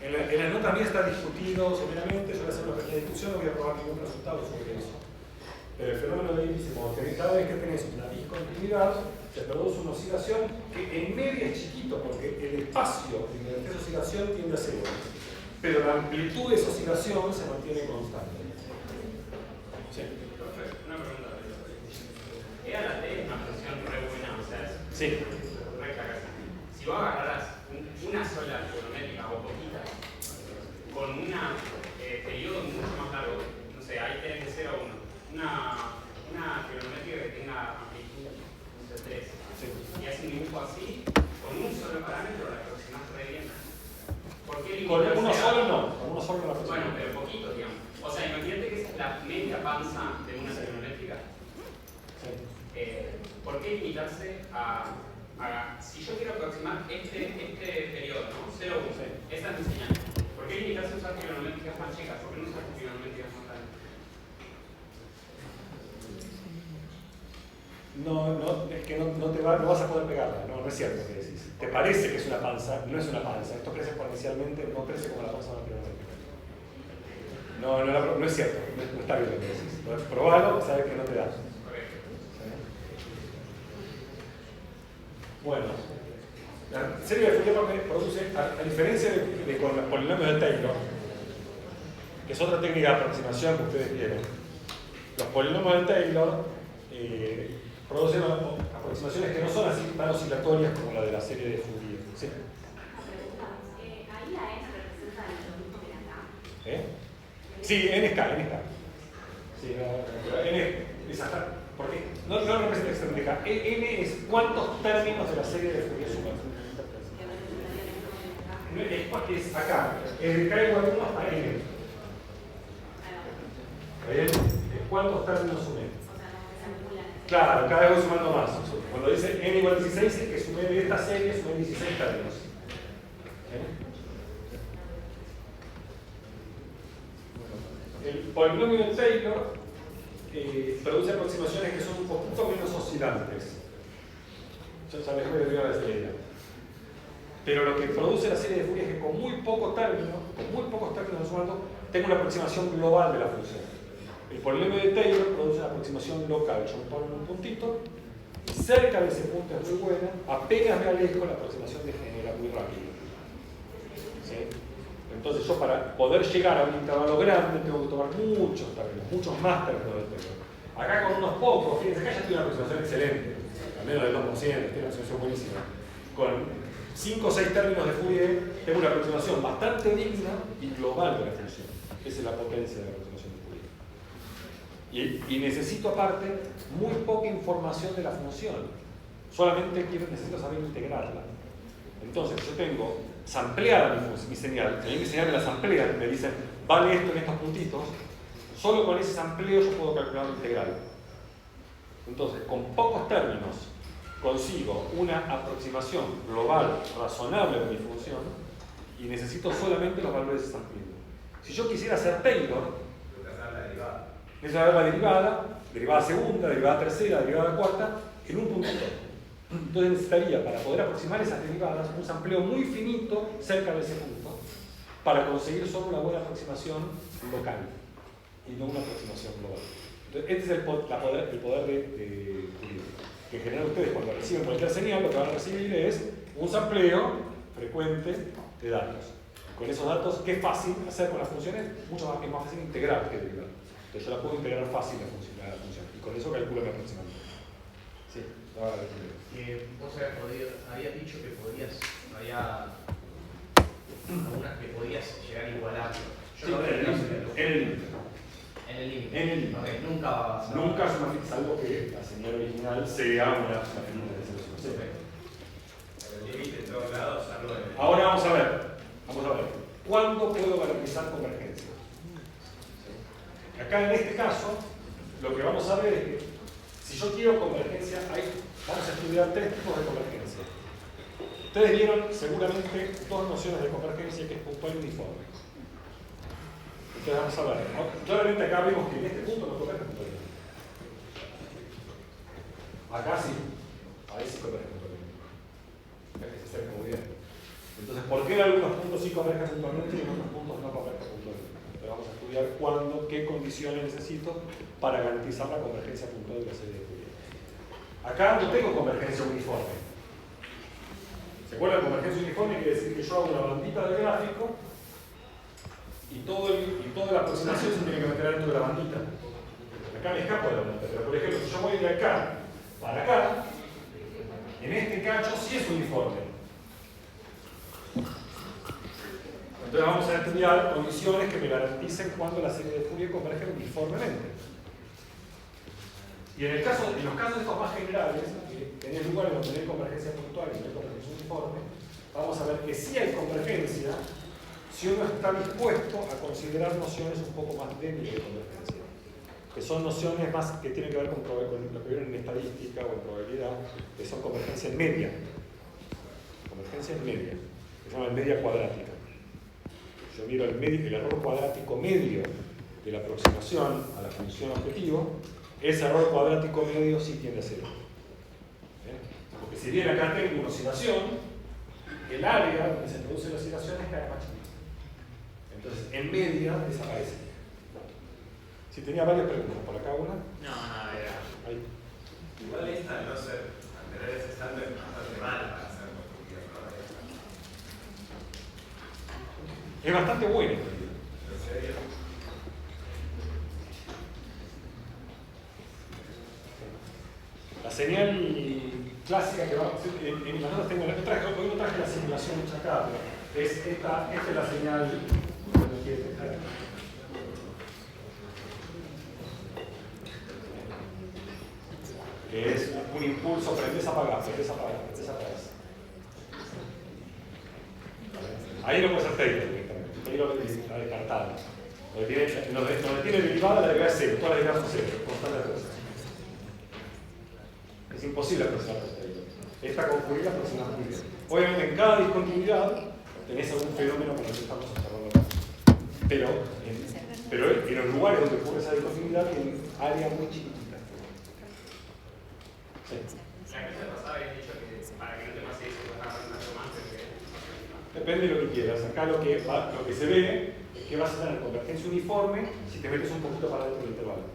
En la nota también está discutido severamente, yo voy a hacer una pequeña discusión, no voy a probar ningún resultado sobre eso. Pero el fenómeno de Gibbs, como que cada vez que tenés una discontinuidad, se produce una oscilación que en media es chiquito, porque el espacio de esa oscilación tiende a cero. Pero la amplitud de esa oscilación se mantiene constante. Sí. Una pregunta. ¿E a la T es una función re buena? O sea, es Sí. recta casi. Si vos agarraras una sola trigonométrica o poquitas, con un periodo mucho más largo, no sé, ahí tenés de 0 a 1, una trigonométrica que tenga amplitud de 3, y haces un dibujo así, con un solo parámetro la aproximás re bien. ¿Por qué Con limitarse uno a- solo no, con uno solo no la Bueno, pero poquito, digamos. O sea, imagínate que es la media panza de una trigonométrica. Sí. ¿Por qué limitarse a si yo quiero aproximar este periodo, ¿no? 0, 1, Sí. esa es mi señal. ¿Por qué limitarse a usar trigonométricas más chicas? ¿Por qué no usar trigonométricas más grandes? No, es que no vas a poder pegarla, no es cierto lo que decís. Te parece que es una panza, no es una panza, esto crece exponencialmente, no crece como la panza de una trigonométrica. No es cierto, no está bien lo que decís. Probalo, sabes que no te da. Correcto. Bueno, la serie de Fourier produce, a diferencia de con los polinomios de Taylor, que es otra técnica de aproximación que ustedes tienen, los polinomios de Taylor producen aproximaciones que no son así tan oscilatorias como la de la serie de Fourier. ¿Sí? Ahí la S representa lo mismo que acá. Sí, n es K. Sí, pero n es hasta. Porque no representa exactamente K. N es cuántos términos de la serie de Fourier suman. Es acá. Es de K igual a 1 hasta n. ¿Bien? ¿Cuántos términos sumen? Claro, cada vez voy sumando más. Cuando dice n igual a 16 es que sumé de esta serie, sumé 16 términos. El polinomio de Taylor produce aproximaciones que son un poquito menos oscilantes. Yo ya les voy a decir ella. Pero lo que produce la serie de Fourier es que con muy pocos términos sumando, tengo una aproximación global de la función. El polinomio de Taylor produce una aproximación local. Yo me pongo en un puntito, y cerca de ese punto es muy buena, apenas me alejo, la aproximación degenera muy rápido. ¿sí? Entonces yo para poder llegar a un intervalo grande tengo que tomar muchos términos, muchos más términos del término. Acá con unos pocos, fíjense, acá ya tiene una aproximación excelente, al menos del 2%, tiene una aproximación buenísima. Con 5 o 6 términos de Fourier tengo una aproximación bastante digna y global de la función. Esa es la potencia de la aproximación de Fourier. Y necesito aparte muy poca información de la función. Solamente necesito saber integrarla. Entonces, yo tengo sampleada mi señal, tenía que señal me la samplean, me dicen, vale esto en estos puntitos, solo con ese sampleo yo puedo calcular la integral. Entonces, con pocos términos consigo una aproximación global razonable de mi función y necesito solamente los valores de sampleo. Si yo quisiera hacer Taylor, necesito saber la derivada segunda, derivada tercera, derivada cuarta, en un puntito. Entonces necesitaría, para poder aproximar esas derivadas, un sampleo muy finito cerca de ese punto para conseguir solo una buena aproximación local y no una aproximación global. Entonces, este es el poder de Fourier. Que en general ustedes cuando reciben cualquier señal lo que van a recibir es un sampleo frecuente de datos. Con esos datos, ¿qué es fácil hacer con las funciones? Mucho más, es más fácil integrar que derivar. Entonces yo la puedo integrar fácil la función y con eso calculo mi aproximación. Sí, vos habías dicho que había algunas que podías llegar a igualar. Yo no veo en el límite. En el límite. En el límite. Okay, nunca es una fija, salvo que la señal original sea una figura de solución. El límite en todos lados, salvo en el... Ahora vamos a ver. ¿Cuándo puedo garantizar convergencia? Acá en este caso, lo que vamos a ver es que si yo quiero convergencia, vamos a estudiar 3 tipos de convergencia. Ustedes vieron seguramente 2 nociones de convergencia, que es puntual y uniforme. Entonces vamos a ver. Claramente acá vemos que en este punto no converge puntualmente. Acá sí. Ahí sí converge puntualmente. Se acerca muy bien. Entonces, ¿por qué en algunos puntos sí converge puntualmente y en otros puntos no converge puntualmente? Entonces vamos a estudiar cuándo, qué condiciones necesito para garantizar la convergencia puntual de la serie de Fourier. Acá no tengo convergencia uniforme. ¿Se acuerdan? Convergencia uniforme quiere decir que yo hago una bandita del gráfico y toda la aproximación se tiene que meter dentro de la bandita. Acá me escapo de la bandita, pero por ejemplo, si yo voy de acá para acá, en este cacho sí es uniforme. Entonces vamos a estudiar condiciones que me garanticen cuando la serie de Fourier converge uniformemente. Y en los casos estos más generales, que tienen lugar en donde no hay convergencia puntual y no hay convergencia uniforme, vamos a ver que sí hay convergencia si uno está dispuesto a considerar nociones un poco más débiles de convergencia, que son nociones más que tienen que ver con lo que vieron en estadística o en probabilidad, que son convergencia en media. Convergencia en media, que se llama media cuadrática. Yo miro el error cuadrático medio de la aproximación a la función objetivo, ese error cuadrático medio sí tiende a cero. Porque si bien acá tengo una oscilación, el área donde se produce la oscilación es cada vez más chiquita. Entonces, en media desaparece. Si tenía varias preguntas, por acá una. No, era. Ahí. Igual esta, no sé, mantener ese estándar es bastante mal para hacer construcción, ¿no? Es bastante bueno. ¿En serio? La señal clásica que va en las notas tengo, hoy no traje la simulación hecha acá, pero esta es la señal que es un impulso, prendés, apagás, prendés, apagás, prendés, apagás. Ahí no puede ser Taylor directamente, Taylor está descartado. Donde tiene derivada la derivada es cero, todas las derivadas son cero, constante de fuerza. Es imposible aproximar a Taylor. Esta con Fourier aproxima muy bien. Obviamente en cada discontinuidad tenés algún fenómeno como el que estamos observando acá. Pero en los lugares donde ocurre esa discontinuidad tienen área muy chiquitita. Sí. La clase pasada habías dicho que para que no te pase eso vas a dar más porque... Depende de lo que quieras. Acá lo que se ve es que vas a tener convergencia uniforme si te metes un poquito para dentro del intervalo.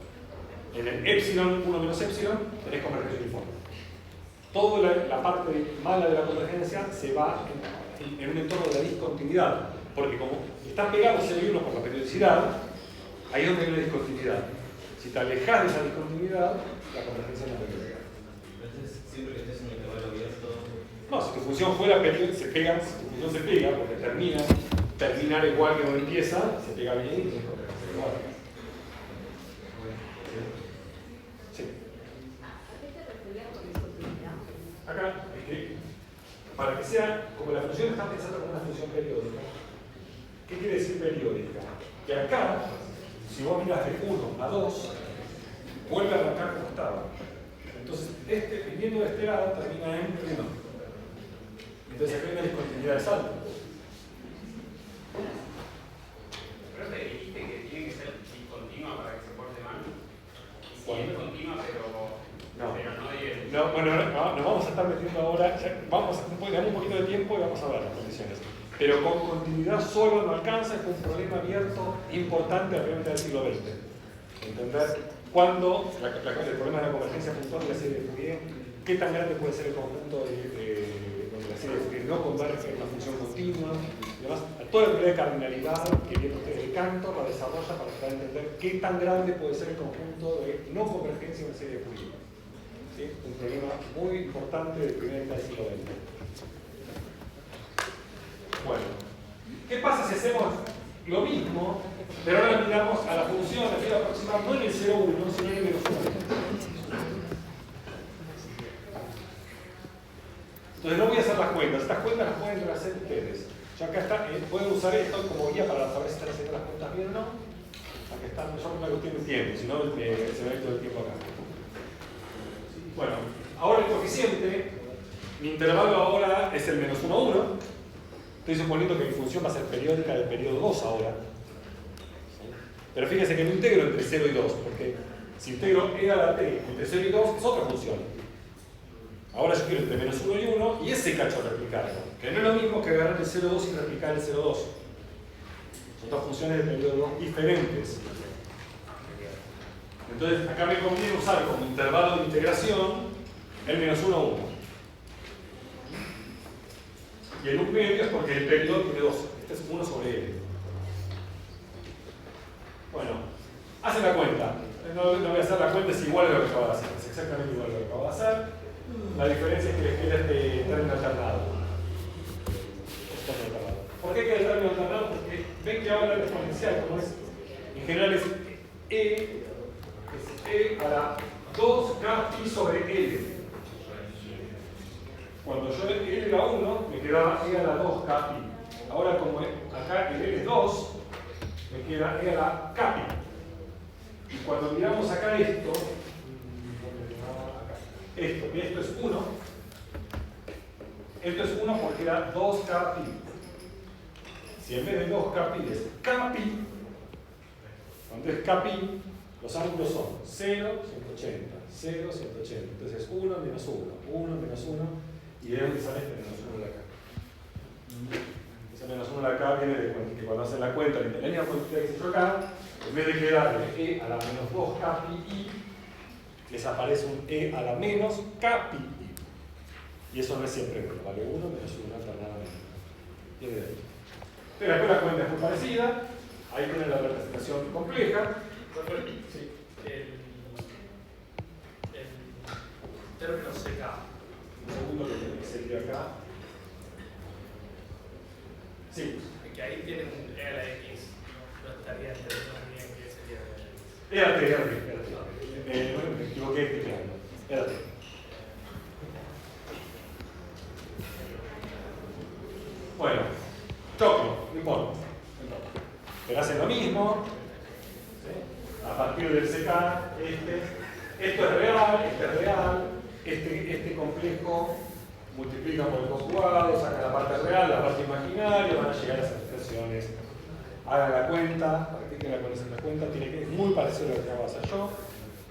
En el epsilon 1 menos epsilon tenés convergencia uniforme. Toda la parte mala de la convergencia se va en un entorno de la discontinuidad. Porque como están pegados 0 y 1 por la periodicidad, ahí es donde hay una discontinuidad. Si te alejas de esa discontinuidad, la convergencia no es periódica. Entonces, siempre que estés en un intervalo abierto. No, si tu función fuera periódica, si tu función se pega, porque terminar igual que no empieza, se pega bien y es igual. Sí. ¿A qué te referías con discontinuidad? Acá, es que para que sea, como la función está pensada como una función periódica, ¿qué quiere decir periódica? Que acá, si vos miras de 1 a 2, vuelve a arrancar como estaba. Entonces, viniendo de este lado, termina en 1. Entonces acá hay una discontinuidad de salto. Pero te dijiste que tiene que ser discontinua para que se porte mal. Y si es continua, pero no bien. No, bueno, nos vamos a estar metiendo ahora, damos un poquito de tiempo y vamos a ver las condiciones. Pero con continuidad solo no alcanza, es un problema abierto importante realmente del siglo XX. Entender cuándo, el problema de la convergencia puntual de la serie de Fourier, qué tan grande puede ser el conjunto donde la serie de Fourier no converge en una función continua, y además, toda la teoría de cardinalidad que viene ustedes de Cantor la desarrolla para tratar de entender qué tan grande puede ser el conjunto de no convergencia en una serie de Fourier. ¿Sí? Un problema muy importante de primera mitad del siglo XX. Bueno, ¿qué pasa si hacemos lo mismo, pero ahora miramos a la función de la aproximada no en el 0,1, sino en el menos 1? Entonces no voy a hacer las cuentas, estas cuentas las pueden hacer ustedes. Yo acá pueden usar esto como guía para saber si están haciendo las cuentas bien o no. Acá están, yo me lo tiene tiempo, si no se me va a ir todo el tiempo acá. Bueno, ahora el coeficiente, mi intervalo ahora es el menos 1, 1. Estoy suponiendo que mi función va a ser periódica del periodo 2 ahora. Pero fíjense que no integro entre 0 y 2, porque si integro e a la t entre 0 y 2 es otra función. Ahora yo quiero entre menos 1 y 1 y ese cacho replicarlo, que no es lo mismo que agarrar el 0,2 y replicar el 0,2. Son dos funciones de periodo 2 diferentes. Entonces acá me conviene usar como intervalo de integración el menos 1, 1. Y el 1 medio es porque el periodo tiene 2. Este es 1 sobre L. Bueno, hacen la cuenta. No voy a hacer la cuenta, es igual a lo que acabo de hacer. Es exactamente igual a lo que acabo de hacer. La diferencia es que les queda este término alternado. ¿Por qué queda el término alternado? Porque ven que ahora el exponencial, como es, en general es E a la 2k pi sobre L. Cuando yo L era 1, me quedaba E a la 2k pi. Ahora como acá el L es 2, me queda E a la k pi. Y cuando miramos acá esto es 1. Esto es 1 porque era 2k pi. Si en vez de 2k pi es k pi, cuando es k pi, los ángulos son 0, 180, 0, 180. Entonces es 1 menos 1, 1 menos 1, y de dónde sale este menos 1 de acá. Ese menos 1 de acá viene de que cuando hacen la cuenta, la línea cuantitativa que se hizo acá, en vez de quedarle e a la menos 2k pi i, les aparece un e a la menos k pi i. Y eso no es siempre 1, vale 1 menos 1 alternadamente. Viene de ahí. Pero después la cuenta es muy parecida, ahí tienen la representación compleja. Sí. El término CK. Un segundo que sería acá. Sí. Que ahí tienen un E a la X. No estaría entendiendo bien qué sería de me equivoqué explicando. Espérate. Bueno, choclo, no importa. Pero hacen lo mismo. ¿Sí? A partir del CK, esto es real, este complejo multiplica por el conjugado, saca la parte real, la parte imaginaria, van a llegar a esas expresiones. Hagan la cuenta, practiquen con esa cuenta, es muy parecido a lo que acabo de hacer yo,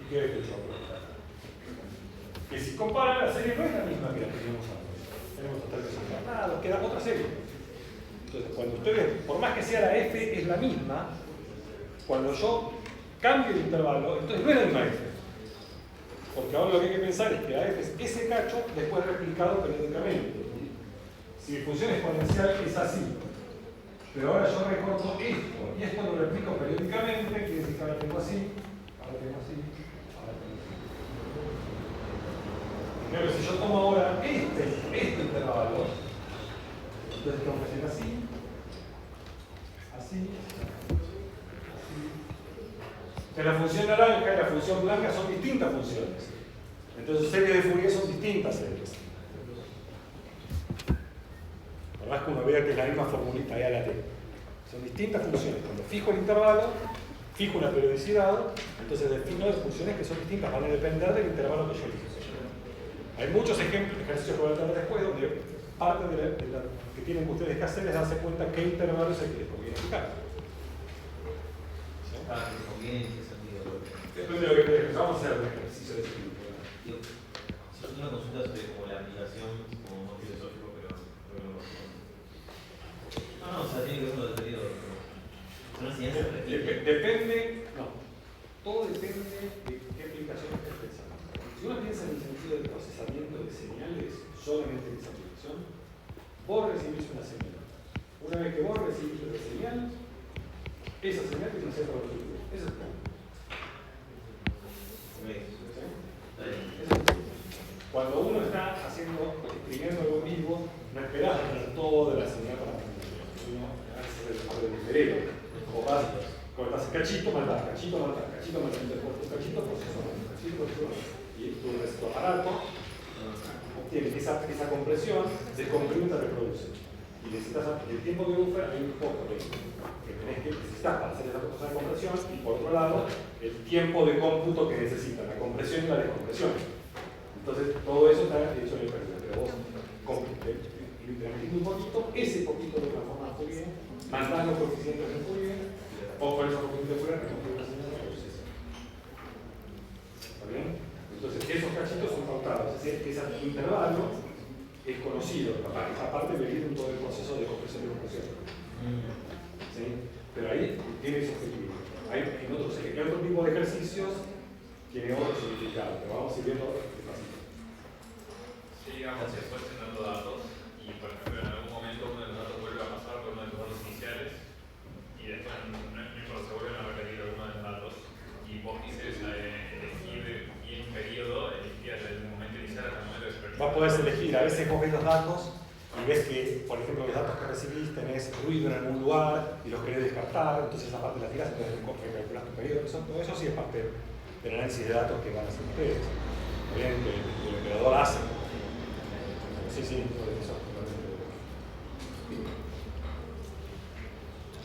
y quede que yo. Que si comparan, la serie no es la misma que la que teníamos antes. Tenemos totalmente encarnados, queda otra serie. Entonces, cuando ustedes, por más que sea la f, es la misma, cuando yo cambio el intervalo, entonces no es la misma f. Porque ahora lo que hay que pensar es que la f es ese cacho después replicado periódicamente. Si mi función exponencial es así, Pero ahora yo recorto esto, y esto lo replico periódicamente, quiere decir que ahora tengo así, ahora tengo así, ahora tengo así. Pero si yo tomo ahora este intervalo, entonces tengo que hacer así, así, así. Que la función naranja y la función blanca son distintas funciones. Entonces series de Fourier son distintas series. La verdad es que uno vea que es la misma formulita, ahí a la T. Son distintas funciones. Cuando fijo el intervalo, fijo una periodicidad, entonces defino funciones que son distintas, van a depender del intervalo que yo elija. Hay muchos ejemplos, ejercicios que voy a tratar después, donde parte de lo que tienen ustedes que hacer es darse cuenta qué intervalo es el que les conviene fijar. ¿Sí? Ah, ¿les conviene en qué sentido? Depende de lo que quieras. Vamos a hacer un ejercicio de ese tipo. Una consulta sobre como la aplicación, como más filosófico, pero no. No, o sea, tiene que ver con lo definido. Una enseñanza repetida. Depende, no. Todo depende de qué aplicaciones estés pensando. Si uno piensa en el sentido del procesamiento de señales, solamente en esa aplicación, vos recibís una señal. Una vez que vos recibís la señal, esa señal tiene que ser reproducida. Eso es todo. Cuando uno está escribiendo algo vivo, no esperás tener todo de la señal para aprender. Uno hace el cerebro. O vas, cortás cachito, matás, cachito, matás, cachito, matás, después un cachito, proceso, y tu aparato obtiene esa compresión, descomprime y te reproduce. Y necesitas el tiempo de buffer, hay un poco que necesitas para hacer esa cosa de compresión, y por otro lado, el tiempo de cómputo que necesita, la compresión y la descompresión. Entonces, todo eso está hecho en el ejercicio, pero vos incrementando un poquito, ese poquito lo transformas en Fourier, mandás los coeficientes en Fourier, o con esos coeficientes de Fourier reconstruís la señal de proceso. ¿Está bien? Entonces, esos cachitos son pautados, es decir, que ese intervalo es conocido, esa parte viene en todo el proceso de compresión y descompresión. ¿Sí? Pero ahí tiene ese objetivo. Hay otro tipo de ejercicios tiene otro significado, pero vamos a ir viendo despacito. Si digamos se fue generando datos y por ejemplo en algún momento uno de los datos vuelve a pasar por uno de los datos iniciales y después se vuelven a repetir algunos de los datos y vos quisieras elegir bien un periodo, elegías desde el momento inicial hasta el momento de expresión. Vos podés elegir, a veces vos ves los datos y ves que, por ejemplo, los datos que recibís tenés ruido en algún lugar y los querés descartar, entonces esa parte la tirás, entonces calculás tu periodo, todo eso sí es parte del análisis de datos que van a hacer ustedes. Bien, que el operador hace. Sí, por eso.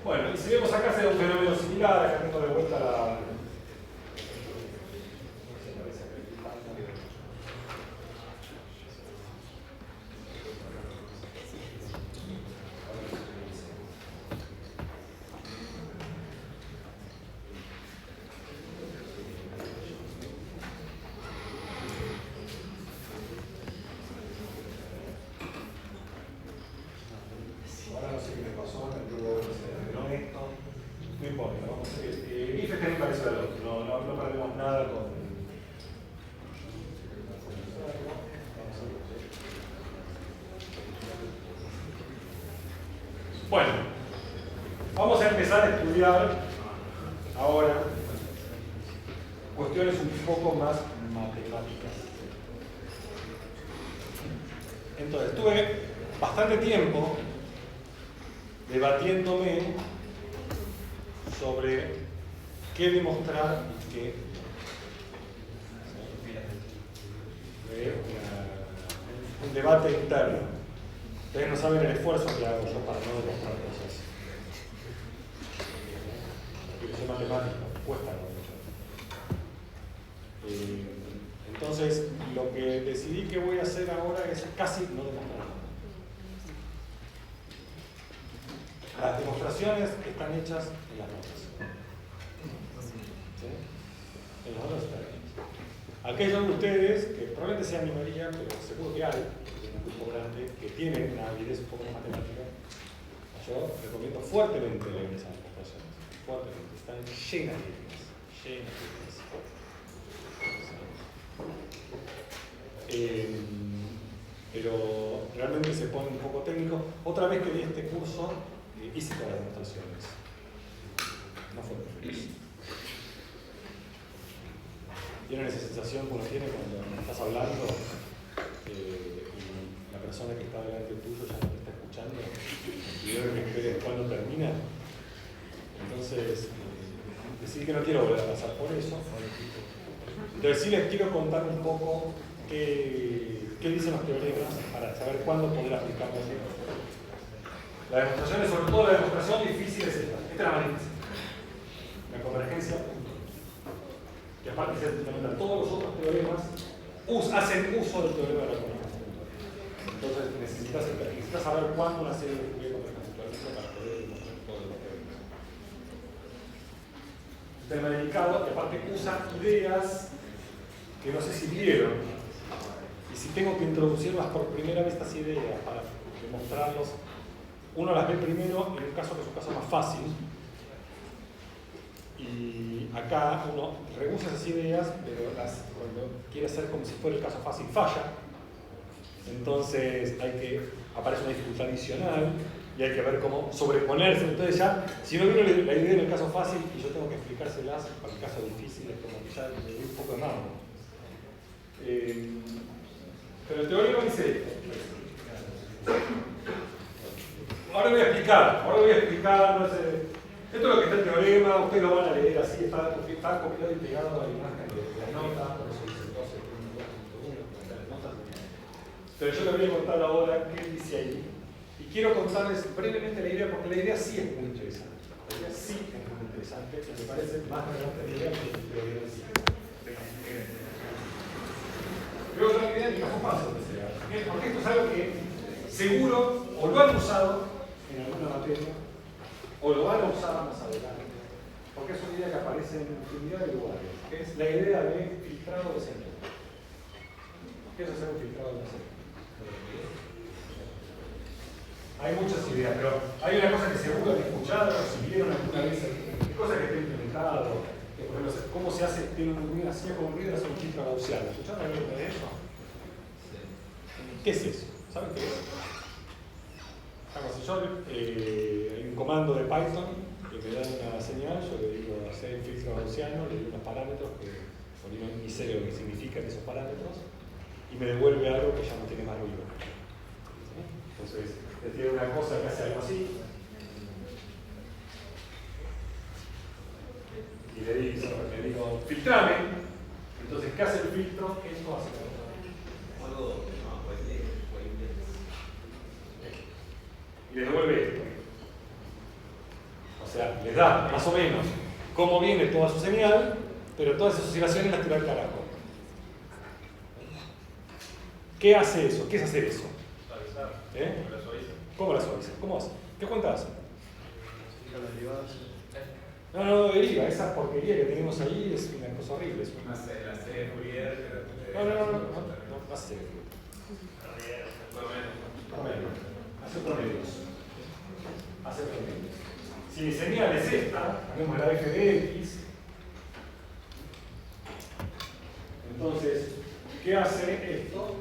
Bueno, y si vemos acá se da un fenómeno similar, acá tengo de vuelta la... Bueno, vamos a empezar a estudiar ahora cuestiones un poco más matemáticas. Entonces, estuve bastante tiempo debatiéndome sobre qué demostrar y qué. Un debate interno. Ustedes no saben el esfuerzo que hago yo para no demostrar cosas. Porque soy matemático, cuesta no demostrar. Entonces, lo que decidí que voy a hacer ahora es casi no demostrar. Las demostraciones están hechas en las notas. ¿Sí? En las notas están hechas. Aquellos de ustedes, que probablemente sean minoría, pero seguro que hay, un grupo grande, que tienen una habilidad un poco más matemática, yo recomiendo fuertemente leer esas demostraciones. Fuertemente. Están llenas de ideas. Llenas de ideas. Pero realmente se pone un poco técnico. Otra vez que di este curso, hice todas las demostraciones. No fue muy feliz. ¿Tienen esa sensación que uno tiene cuando estás hablando y la persona que está delante tuyo ya no te está escuchando y debe que esperes cuándo termina? Entonces, decir que no quiero volver a pasar por eso. Entonces sí les quiero contar un poco qué dicen los teoremas para saber cuándo poder aplicarlos. La demostración, sobre todo la demostración difícil es esta. Esta es la más difícil. La convergencia. Que aparte se implementan todos los otros teoremas, hacen uso del teorema de la convergencia. Entonces necesitas saber cuándo una serie de convergencia para poder demostrar todos los teoremas. Un tema delicado que aparte usa ideas que no sé si vieron. Y si tengo que introducirlas por primera vez estas ideas para demostrarlos, uno las ve primero en un caso que es un caso más fácil. Y acá uno rehúsa esas ideas, pero cuando quiere hacer como si fuera el caso fácil falla. Entonces aparece una dificultad adicional y hay que ver cómo sobreponerse. Entonces ya, si no vino la idea en el caso fácil y yo tengo que explicárselas para el caso difícil, es como que ya le doy un poco de mano. Pero el teorema dice esto. Ahora voy a explicar, no sé. Esto es lo que está el teorema, ustedes lo van a leer así, está copiado y pegado a la imagen de las notas, por eso dice 12.1, están las notas. Pero yo les voy a contar ahora qué dice ahí. Y quiero contarles brevemente la idea, porque la idea sí es muy interesante. La idea sí es muy interesante, me parece más relevante la idea que el teorema en sí. Luego otra idea ni caso fácil de ser. Porque esto es algo que seguro o lo han usado en alguna materia o lo van a usar más adelante, porque es una idea que aparece en infinidad de lugares, que es la idea de filtrado de señal. ¿Qué es hacer un filtrado de señal? Hay muchas ideas, pero hay una cosa que seguro han escuchado, o si vieron alguna vez, cosas que están implementadas, que por ejemplo, cómo se hace, tiene una silla con ruido, hace un filtro gaussiano. ¿Escucharon algo de eso? ¿Qué es eso? ¿Saben qué es? Hay un comando de Python que me da una señal, yo le digo hacer el filtro gaussiano, le doy unos parámetros que ni sé lo que significan esos parámetros y me devuelve algo que ya no tiene más ruido. Entonces, tiene una cosa que hace algo así y le digo filtrame. Entonces, ¿qué hace el filtro? Esto hace algo. Y les devuelve esto. O sea, les da más o menos cómo viene toda su señal, pero todas esas oscilaciones las tira al carajo. ¿Qué hace eso? ¿Qué es hacer eso? ¿Cómo la suaviza? ¿Cómo hace? ¿Qué cuenta hace? No, deriva. Esa porquería que tenemos ahí es una cosa horrible. Es una serie de Fourier. No hace serie de Fourier. Hace promedios. Si mi señal es esta, tenemos la f de x. Entonces, ¿qué hace esto?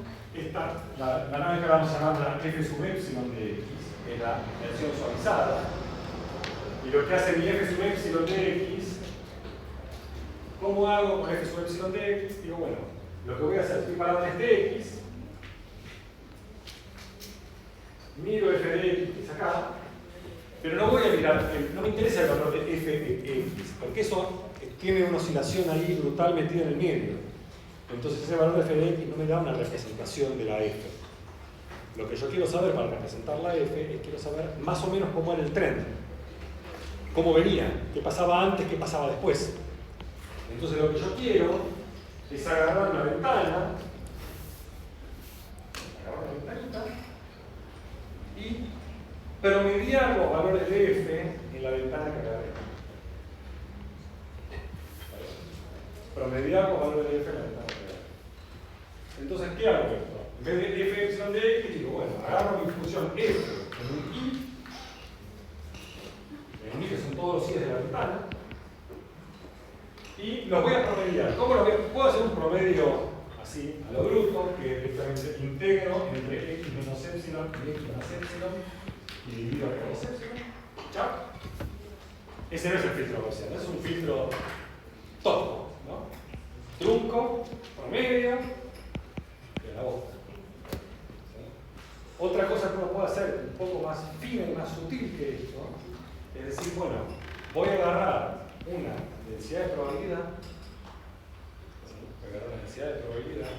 La nave que vamos a llamar la f sub epsilon de x, que es la versión suavizada. Y lo que hace mi f sub epsilon de x, ¿cómo hago con f sub epsilon de x? Digo, bueno, lo que voy a hacer, estoy parado en este x, miro f de x acá, pero no voy a mirar, no me interesa el valor de f de x, porque eso tiene una oscilación ahí brutal metida en el medio. Entonces ese valor de f de x no me da una representación de la f. Lo que yo quiero saber para representar la f es quiero saber más o menos cómo era el trend, cómo venía, qué pasaba antes, qué pasaba después. Entonces lo que yo quiero es agarrar una ventanita y promediar los valores de f en la ventana que agarré. Promediar los valores de f en la ventana que agarré. Entonces, ¿qué hago esto? En vez de f epsilon de x, digo, bueno, agarro mi función f en un i que son todos los i's de la ventana, y los voy a promediar. ¿Cómo lo voy a? Puedo hacer un promedio así, a lo bruto, que directamente integro entre x menos epsilon y x más epsilon, y divido entre los epsilon. ¿Chao? Ese no es el filtro gaussiano, es un filtro tosco, ¿no? Trunco, promedio, y a la boca. ¿Sí? Otra cosa que uno puede hacer un poco más fina y más sutil que esto, es decir, bueno, voy a agarrar una densidad de probabilidad, voy a agarrar la densidad de probabilidad,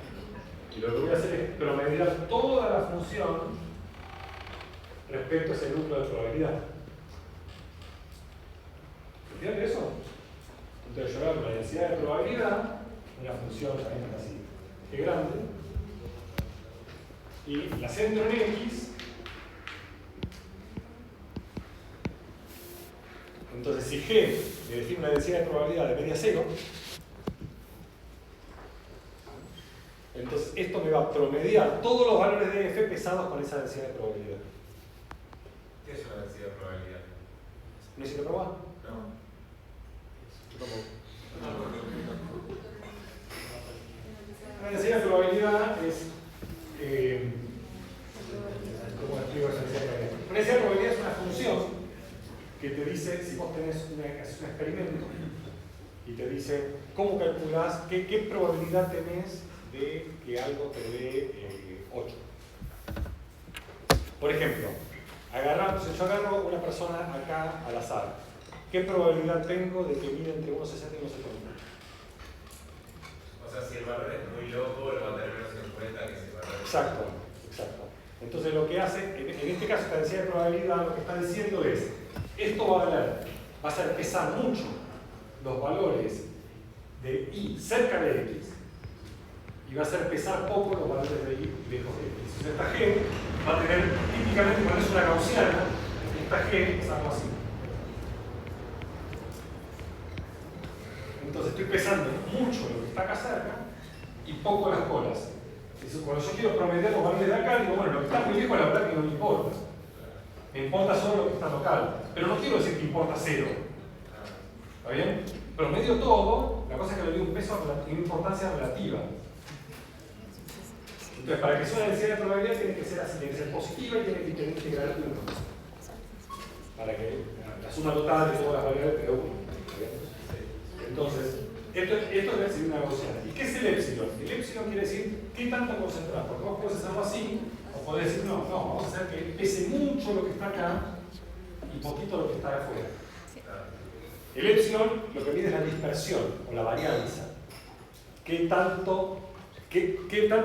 y lo que voy a hacer es promediar toda la función respecto a ese núcleo de probabilidad. ¿Entiendes eso? Entonces yo agarro la densidad de probabilidad, una función también así, que grande, y la centro en X. Entonces si G me define una densidad de probabilidad de media 0, entonces esto me va a promediar todos los valores de f pesados con esa densidad de probabilidad. ¿Qué es una densidad de probabilidad? ¿No hiciste probar? No. Una densidad de probabilidad es... ¿cómo explico esa densidad de probabilidad? Una densidad de probabilidad es una función que te dice, si vos tenés un experimento y te dice cómo calculás, qué probabilidad tenés de que algo te dé 8. Por ejemplo, si yo agarro una persona acá al azar, ¿qué probabilidad tengo de que mide entre 1,60 y 1,70? O sea, si el valor es muy loco, lo va a tener menos en cuenta que si el valor es... Exacto, exacto. Entonces lo que hace, en este caso esta densidad de probabilidad, lo que está diciendo es, esto va a hacer pesar mucho los valores de y cerca de x, y va a hacer pesar poco los valores de y lejos de x. Entonces esta g va a tener, típicamente cuando es una gaussiana, esta g es algo así. Entonces estoy pesando mucho lo que está acá cerca y poco las colas. Cuando yo quiero promediar los valores de acá, digo, bueno, lo que está muy lejos la verdad que no me importa. Me importa solo lo que está local. Pero no quiero decir que importa 0. ¿Está bien? Promedio todo, la cosa es que le doy un peso, una importancia relativa. Entonces, para que sea una densidad de probabilidad tiene que ser así, tiene que ser positiva y tiene que tener integral 1. Para que la suma total de todas las variables te dé 1. Entonces, esto debe ser una gaussiana. ¿Y qué es el épsilon? El épsilon quiere decir qué tanto concentrar. Porque vos podés hacerlo así, o podés decir, no, vamos a hacer que pese mucho lo que está acá y poquito lo que está afuera. El épsilon lo que mide es la dispersión o la varianza. ¿Qué tanto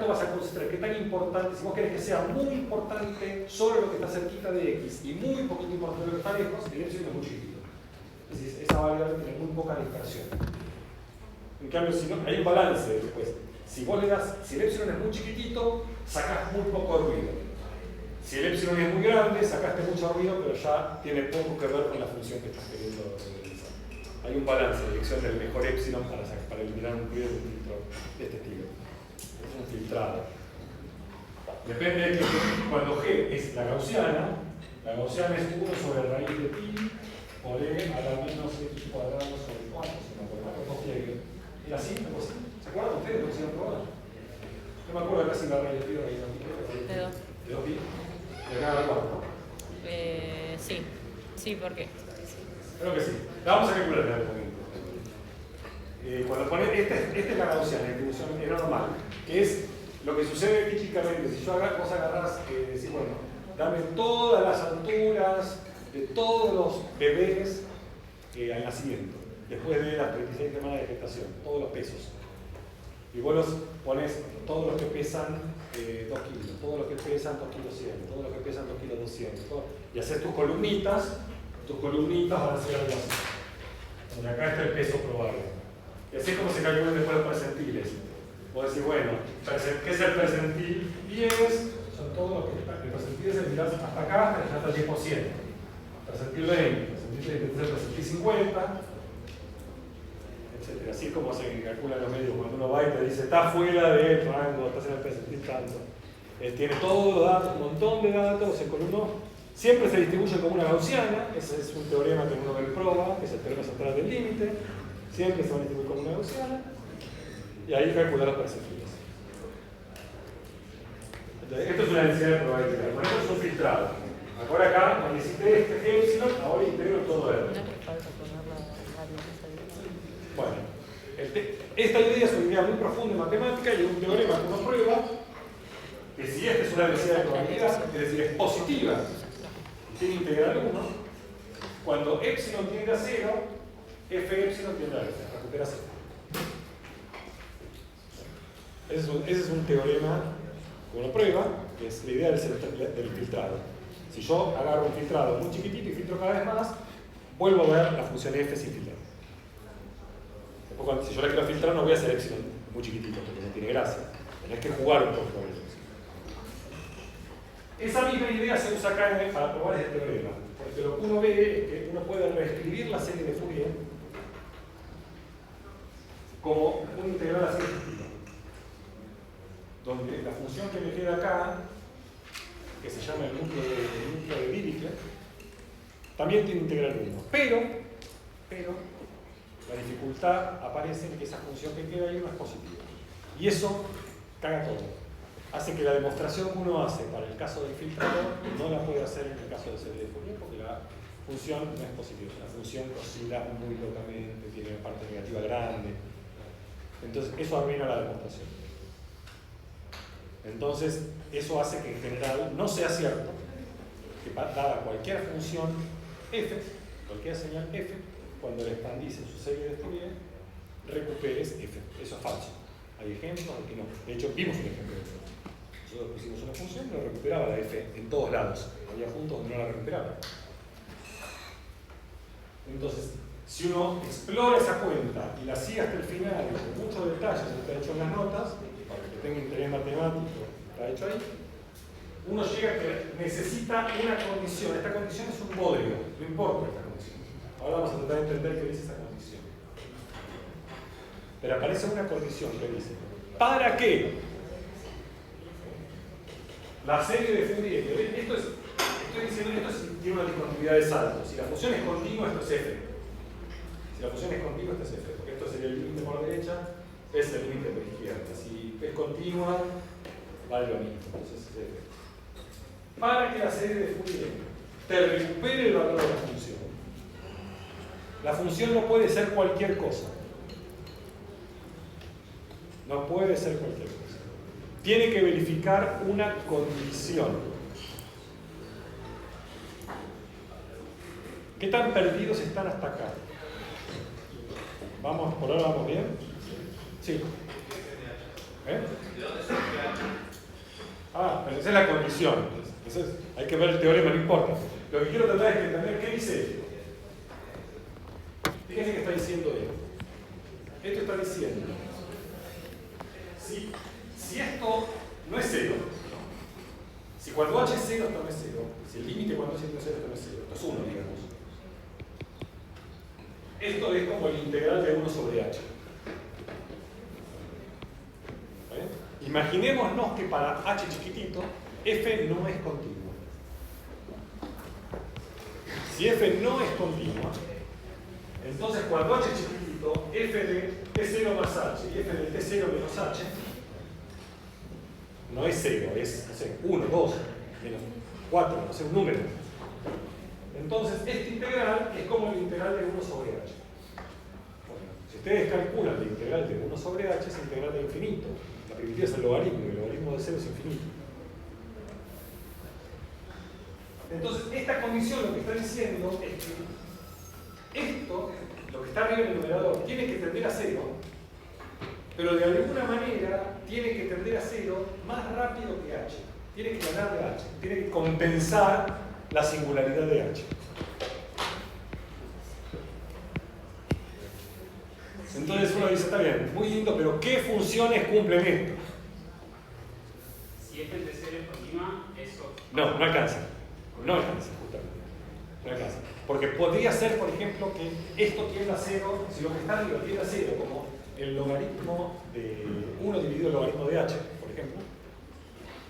vas a concentrar? ¿Qué tan importante? Si vos querés que sea muy importante sobre lo que está cerquita de X y muy poquito importante lo que está lejos, el épsilon es muy chiquito. Es decir, esa variable tiene muy poca dispersión. En cambio, si no, hay un balance después. Si el epsilon es muy chiquitito, sacás muy poco ruido. Si el epsilon es muy grande, sacaste mucho ruido, pero ya tiene poco que ver con la función que estás queriendo realizar. Hay un balance de elección del mejor epsilon para eliminar un ruido de un filtro de este estilo. Es un filtrado. Depende de que cuando G es la gaussiana es 1 sobre raíz de pi por e a la menos x cuadrado sobre 4, si no me acuerdo. ¿Era así? ¿Se acuerdan ustedes? ¿Lo hicieron probar? No me acuerdo casi la raíz de pi o raíz de pi. ¿De 2 pi? ¿De acá a 4? Sí. Sí, ¿por qué? Creo que sí. La vamos a calcular en algún momento. Cuando pones, esta es la gaussiana, la distribución normal, que es lo que sucede típicamente. Si vos agarrás, decís, bueno, dame todas las alturas de todos los bebés al nacimiento, después de las 36 semanas de gestación, todos los pesos. Y vos los pones todos los que pesan 2 kilos, todos los que pesan 2 kilos 100, todos los que pesan 2 kilos 200, y haces tus columnitas van a ser algo así. Y acá está el peso probable. Y así es como se calculan después los percentiles. Vos decís, bueno, ¿qué es el percentil 10? Son todos los que están. El percentil es el mirar hasta acá, hasta el 10%. Percentil 20, percentil 50, etc. Así es como se calculan los medios. Cuando uno va y te dice, está fuera del rango, estás en el percentil tanto. Tiene todos los datos, un montón de datos, en columno. Siempre se distribuye como una gaussiana, ese es un teorema que uno ve en prueba, que es el teorema central del límite. Siempre se van a distribuir como una gaussiana. Y ahí calcular los percentiles. Entonces, esto es una densidad de probabilidad. Bueno, esto es un filtrado. Ahora acá, cuando hiciste este epsilon, ahora integro todo R. Bueno, esta idea es una idea muy profunda en matemática y es un teorema que uno prueba que si esta es una velocidad de probabilidad, es decir, es positiva y tiene integral 1, cuando epsilon tiende a 0, f epsilon tiende a 0, recupera 0. Ese es un teorema que uno prueba, que es la idea del filtrado. Si yo agarro un filtrado muy chiquitito y filtro cada vez más, vuelvo a ver la función f sin filtrar. Después, si yo la quiero filtrar, no voy a hacer epsilon muy chiquitito, porque no tiene gracia. Tenés que jugar un poco con eso. Esa misma idea se usa acá para probar este teorema. Porque lo que uno ve es que uno puede reescribir la serie de Fourier como un integral así, donde la función que me queda acá, que se llama el núcleo de Dirichlet, también tiene integral 1. Pero la dificultad aparece en que esa función que queda ahí no es positiva. Y eso caga todo. Hace que la demostración que uno hace para el caso del filtrado no la puede hacer en el caso de serie de Fourier, porque la función no es positiva. La función oscila muy locamente, tiene una parte negativa grande. Entonces, eso arruina la demostración. Entonces, eso hace que en general no sea cierto que dada cualquier función f, cualquier señal f, cuando la expandís en su serie de Fourier, recuperes f. Eso es falso. Hay ejemplos de que no. De hecho, vimos un ejemplo de eso. Nosotros pusimos una función que no recuperaba la f en todos lados. Había puntos donde no la recuperaba. Entonces, si uno explora esa cuenta y la sigue hasta el final, con muchos detalles, está hecho en las notas, para que tenga interés matemático, está hecho ahí, uno llega a que necesita una condición. Esta condición es un bodrio, no importa esta condición. Ahora vamos a tratar de entender qué dice esa condición. Pero aparece una condición que dice, ¿para qué? La serie de Fourier, estoy diciendo esto tiene una discontinuidad de saltos. Si la función es continua, esto es f. Si la función es continua, esto es f. Porque esto sería el límite por derecha, es el límite por izquierda. Si es continua, vale lo mismo. Entonces es f. Para que la serie de Fourier te recupere el valor de la función no puede ser cualquier cosa. No puede ser cualquier cosa. Tiene que verificar una condición. ¿Qué tan perdidos están hasta acá? ¿Vamos, por ahora vamos bien? Sí. ¿Eh? Pero esa es la condición. Entonces, hay que ver el teorema, no importa. Lo que quiero tratar es que entender qué dice. Fíjense que está diciendo esto. Esto está diciendo. Si esto no es 0, si cuando h es 0, esto no es 0, si el límite cuando h es 0, esto no es 0, esto es 1, digamos. Esto es como el integral de 1 sobre h. ¿Vale? Imaginémonos que para h chiquitito, f no es continua. Si f no es continua, entonces cuando h es chiquitito, f de t0 más h y f de t0 menos h, no es 0, es, no sé, 1, 2, menos 4, no sé, un número. Entonces, este integral es como el integral de 1 sobre h. Bueno, si ustedes calculan el integral de 1 sobre h, es integral de infinito. La primitiva es el logaritmo, y el logaritmo de 0 es infinito. Entonces, esta condición lo que está diciendo es que esto, lo que está arriba en el numerador, tiene que tender a 0, pero de alguna manera tiene que tender a 0 más rápido que h. Tiene que ganar de h, tiene que compensar la singularidad de h. Entonces uno dice, está bien, muy lindo, pero ¿qué funciones cumplen esto? Si f de 0 es continua, eso... No alcanza. No alcanza, justamente. No alcanza. Porque podría ser, por ejemplo, que esto tienda a 0, si lo que está arriba tiende a 0, como el logaritmo de 1 dividido el logaritmo de h, por ejemplo.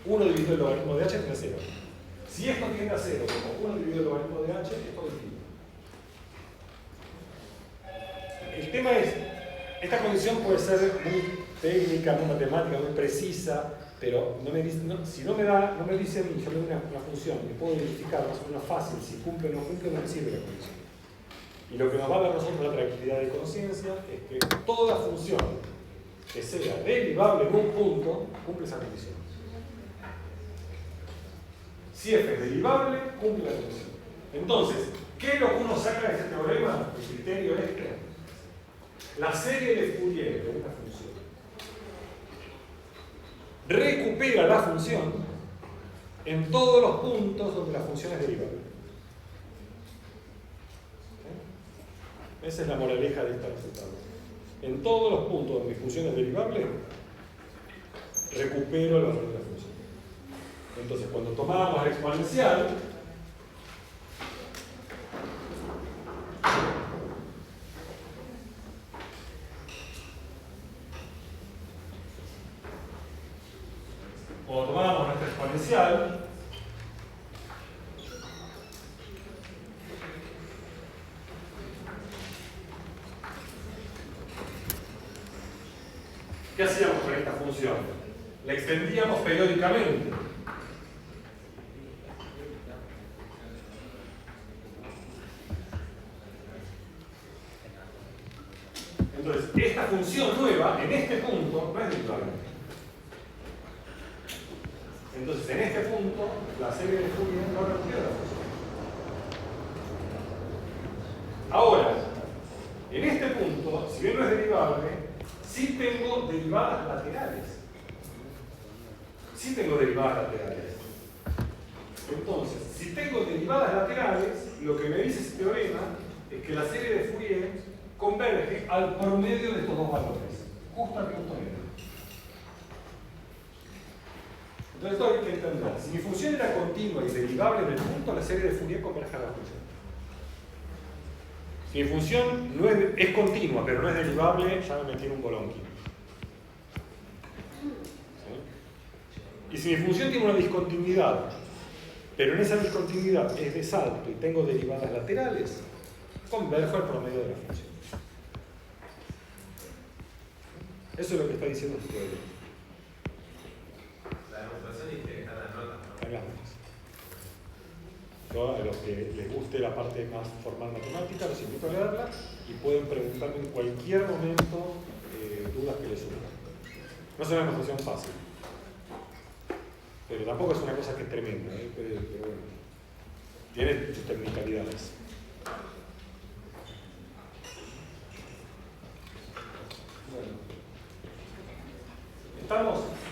1 dividido el logaritmo de h tiende a 0. Si esto tiende a 0, como 1 dividido el logaritmo de h, esto es infinito. El tema es, esta condición puede ser muy técnica, muy matemática, muy precisa, Pero no me dice, si no me dice a mí, yo le doy una función, y puedo identificar más o menos fácil si cumple o no cumple, no me sirve la condición. Y lo que nos va a dar a nosotros la tranquilidad de conciencia es que toda función que sea derivable en un punto cumple esa condición. Si f es derivable, cumple la condición. Entonces, ¿qué es lo que uno saca de este teorema? El criterio este. La serie de Fourier de una función recupera la función en todos los puntos donde la función es derivable. ¿Okay? Esa es la moraleja de este resultado. En todos los puntos donde mi función es derivable, recupero el valor de la función. Entonces, cuando tomábamos la exponencial, nuestra exponencial, ¿qué hacíamos con esta función? La extendíamos periódicamente. Entonces, esta función nueva, en este punto, no es derivable. Entonces, en este punto, la serie de Fourier no recupera la función. Ahora, en este punto, si bien no es derivable, sí tengo derivadas laterales. Sí tengo derivadas laterales. Entonces, si tengo derivadas laterales, lo que me dice ese teorema es que la serie de Fourier converge al promedio de estos dos valores, justo al punto medio. Entonces esto hay que entender. Si mi función era continua y derivable en el punto, la serie de Fourier converge a la función. Si mi función no es continua, pero no es derivable, ya me metí en un bolonqui. ¿Sí? Y si mi función tiene una discontinuidad, pero en esa discontinuidad es de salto y tengo derivadas laterales, converjo al promedio de la función. Eso es lo que está diciendo este teorema. La demostración dice que está en las notas, ¿no? En las notas. Yo, a los que les guste la parte más formal matemática, los invito a leerla y pueden preguntarme en cualquier momento dudas que les surjan. No es una demostración fácil, pero tampoco es una cosa que es tremenda, pero bueno, tiene sus technicalidades. Bueno.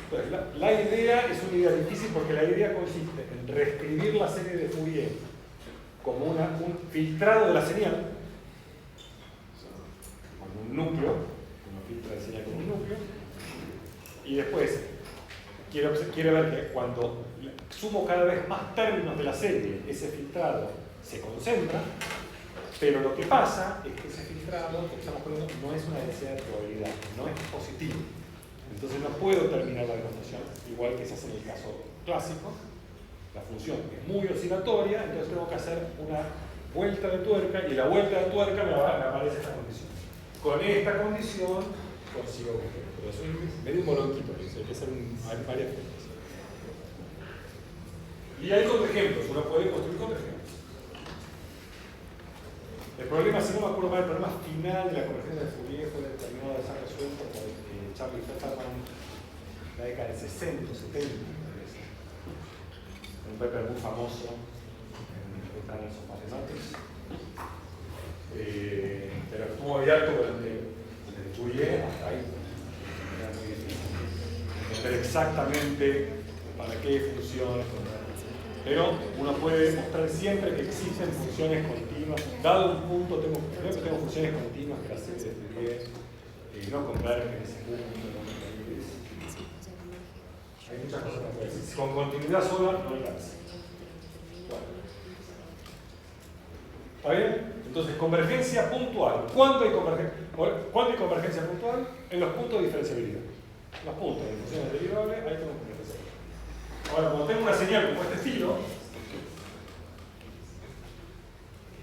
Pues la idea es una idea difícil porque la idea consiste en reescribir la serie de Fourier como un filtrado de la señal, como un núcleo, uno filtra la señal como un núcleo, y después quiere ver que cuando sumo cada vez más términos de la serie, ese filtrado se concentra, pero lo que pasa es que ese filtrado que estamos poniendo no es una densidad de probabilidad, no es positivo. Entonces no puedo terminar la demostración igual que se hace en el caso clásico. La función es muy oscilatoria, entonces tengo que hacer una vuelta de tuerca y la vuelta de tuerca me aparece esta condición. Con esta condición consigo que... Pero es medio un bolonquito, hay que hacer varias cosas. Y hay contraejemplos, uno puede construir contraejemplos. El problema, si no me acuerdo mal, el problema final de la convergencia de Fourier fue determinado de ser resuelto por Charlie Fefferman en la década del 60 o 70, un paper muy famoso en Annals of Mathematics, pero estuvo abierto desde Fourier hasta ahí. Era muy difícil entender exactamente para qué funciones. Pero uno puede mostrar siempre que existen funciones continuas. Dado un punto, tengo funciones continuas que la serie de Fourier no convergen en ese punto. Hay muchas cosas que pueden decir. Con continuidad sola no alcanza. Bueno. ¿Está bien? Entonces, convergencia puntual. ¿Cuándo hay convergencia puntual? En los puntos de diferenciabilidad. Los puntos de funciones derivables, ahí tengo convergencia. Ahora, cuando tengo una señal como este estilo,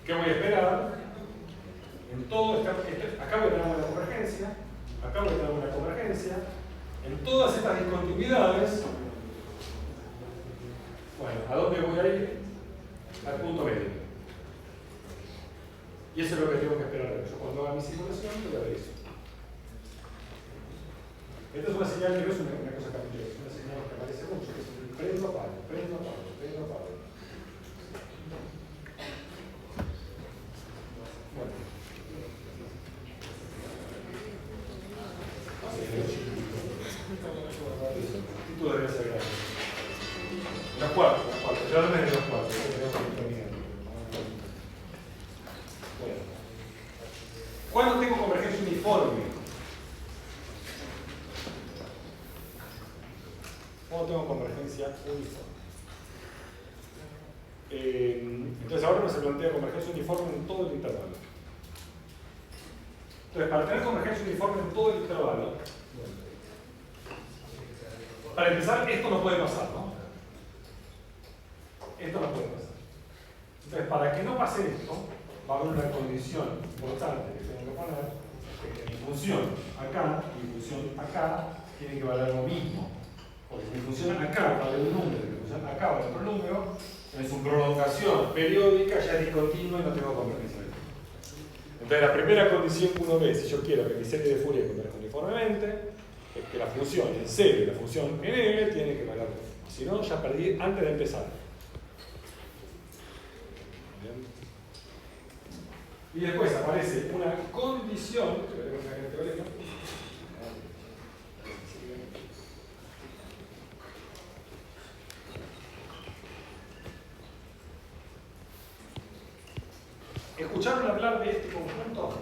¿qué voy a esperar? En todo acá voy a tener una convergencia, acá voy a tener una convergencia. En todas estas discontinuidades al punto medio. Y eso es lo que tengo que esperar. Yo cuando haga mi simulación voy a ver eso. Esta es una señal que no es una cosa caprichosa, es una señal que aparece mucho, que es el prendo, apago, prendo, apago, prendo, apago. Bueno. El título debería ser grande. Los cuartos, ya no es de los cuartos, bueno. ¿Cuándo tengo convergencia uniforme? ¿Cuándo tengo convergencia uniforme? Entonces ahora no se plantea convergencia uniforme en todo el intervalo. Entonces, para tener convergencia uniforme en todo el intervalo, para empezar, esto no puede pasar, ¿no? Esto no puede pasar. Entonces, para que no pase esto, va a haber una condición importante que tengo que poner, que mi función acá y mi función acá tienen que valer lo mismo. Porque si mi función acá vale un número y mi función acá vale otro número, en su prolongación periódica ya es discontinua y no tengo convergencia. Entonces, la primera condición que uno ve, si yo quiero que mi serie de Fourier converja uniformemente, es que la función en C y la función en L tiene que valer lo mismo. Si no, ya perdí antes de empezar. Bien. Y después aparece una condición, que veremos acá en el teorema. ¿Escucharon hablar de este conjunto?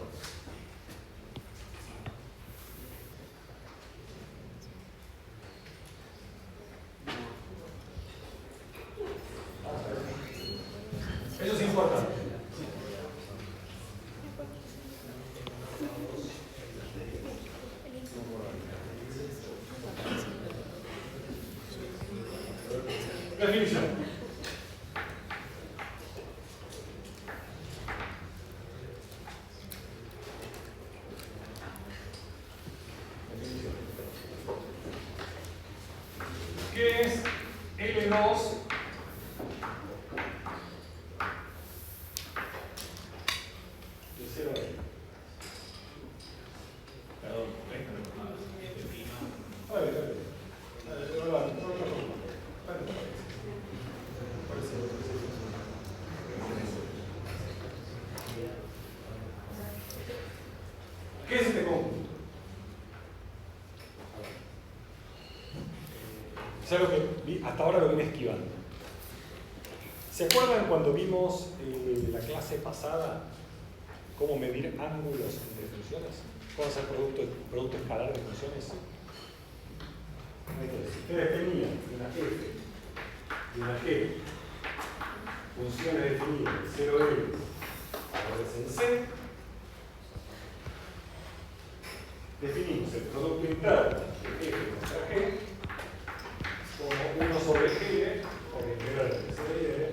Eso es importante. Definición. ¿Qué es L2 de 0 a 10? Perdón, ¿qué es este conjunto? Es algo que hasta ahora lo vine esquivando. ¿Se acuerdan cuando vimos la clase pasada cómo medir ángulos entre funciones? ¿Cómo hacer producto escalar de funciones? Entonces, si ustedes tenían una f y una g, funciones definidas de 0 L aparecen en C, definimos el producto interno de f contra g como 1 sobre L por integral de C de L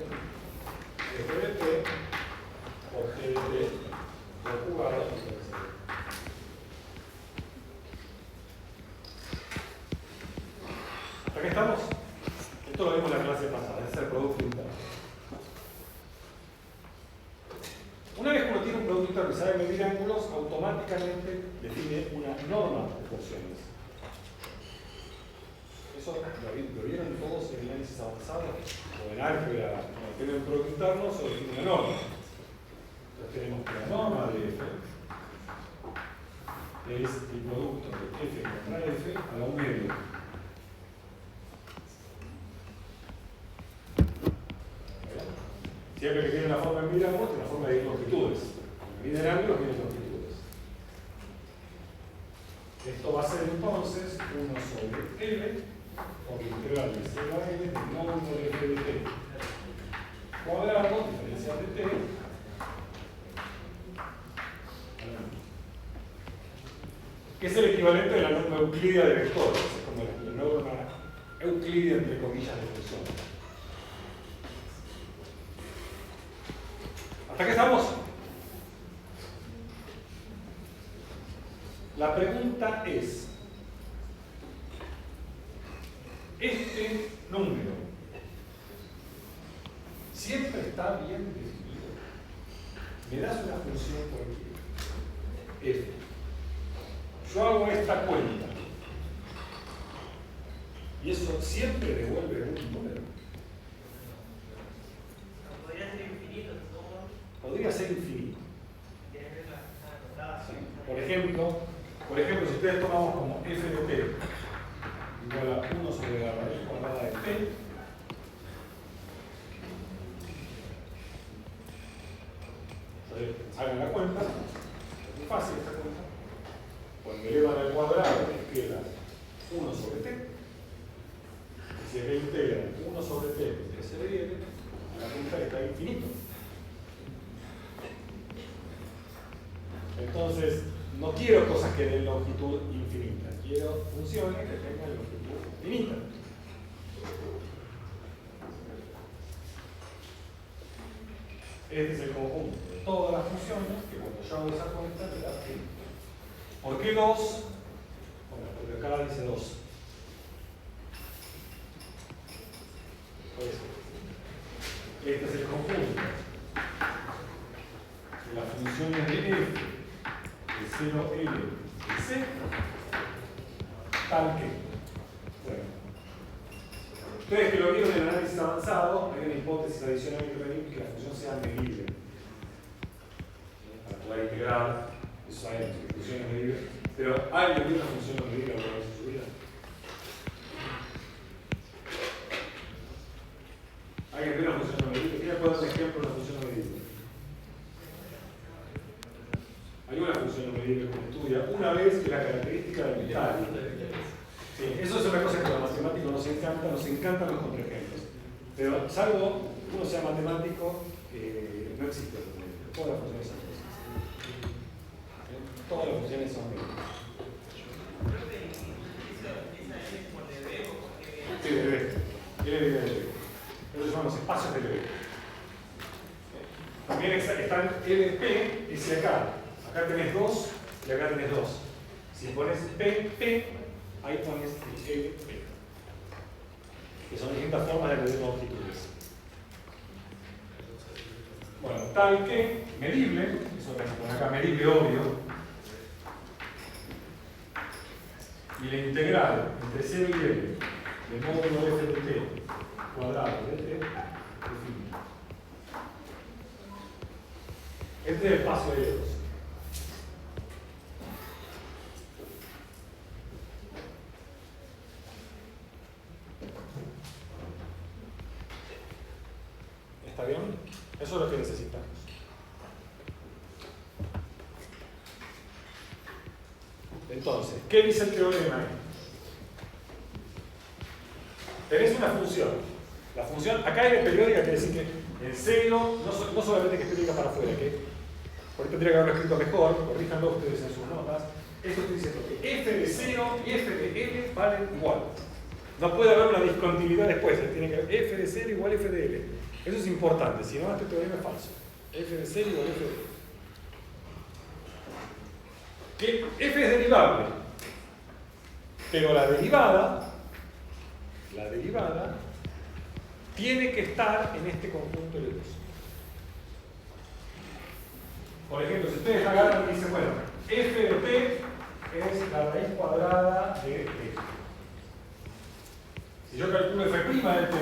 f de t por g de t conjugado por C. ¿Hasta qué estamos? Esto lo vimos en la clase pasada, es el producto interno. Una vez que uno tiene un producto interno y sabe medir ángulos, automáticamente define una norma de funciones. Eso lo vieron todos en el análisis avanzado o en álgebra, cuando tienen un producto interno, se define una norma. Entonces tenemos que la norma de f es el producto de f contra f a la 1 medio. Siempre que tiene una forma de medir ángulos, tiene una forma de medir longitudes. Miden ángulos, miden longitudes. Esto va a ser entonces 1 sobre L por integral de 0 a L de módulo de f de t cuadrado, diferencial de t, que es el equivalente de la norma euclídea de vectores, es como la norma euclídea entre comillas de funciones. ¿Hasta qué estamos? La pregunta es, ¿este número siempre está bien definido. Me das una función cualquiera, f. Yo hago esta cuenta y eso siempre devuelve un número. Podría ser infinito todo. Podría ser infinito. Sí. Por ejemplo, si ustedes tomamos como f de t igual a 1 sobre la raíz cuadrada de t, hagan la cuenta, es muy fácil esta cuenta. Cuando elevan al cuadrado les queda 1 sobre t, y si reintegran 1 sobre t que se le viene, la cuenta está infinito. Entonces, no quiero cosas que den longitud infinita, quiero funciones que tengan longitud finita. Este es el conjunto de todas las funciones que cuando yo hago esa cuenta me da finita. ¿Por qué 2? Bueno, porque acá dice 2. Este es el conjunto de las funciones de f, de 0L, de C, tal que. Bueno, ustedes que lo vieron en el análisis avanzado, hay una hipótesis adicional que permite que la función sea medible. Para poder integrar, eso sabemos, que función es medible. Pero ¿alguien vio una función medible alguna vez en su vida? ¿Alguien vio una función medible? ¿Quién puede dar un ejemplo de una función medible? Hay una función medible que se estudia una vez que la característica del metal. Sí, eso es una cosa que a los matemáticos nos encantan los contraejemplos. Pero salvo uno sea matemático, no existe el medible. Todas las funciones son cosas. Todas las funciones son medibles. Sí, de B. Tiene idea de B. Esos son los espacios de B. También están LP, dice acá. Acá tenés 2 y acá tenés 2. Si pones PP, ahí pones el LP. Que son distintas formas de medir longitudes. Bueno, tal que medible, eso que poner acá medible obvio. Y la integral entre 0 y L del módulo f de t cuadrado de t es finita. Este es el paso de L2. ¿Está bien? Eso es lo que necesitamos. Entonces, ¿qué dice el teorema? Tenés una función. La función, acá es periódica, quiere decir que en serio, no solamente que es periódica para afuera, que por ahí tendría que haberlo escrito mejor, corríjanlo ustedes en sus notas. Esto estoy diciendo que f de 0 y f de l valen igual. No puede haber una discontinuidad después, tiene que haber f de 0 igual f de l. Eso es importante, si no, este teorema es falso. F de 0 igual f de l. Que f es derivable, pero la derivada tiene que estar en este conjunto L2. Por ejemplo, si ustedes agarran y dicen, bueno, f de t es la raíz cuadrada de t. Si yo calculo f' de t,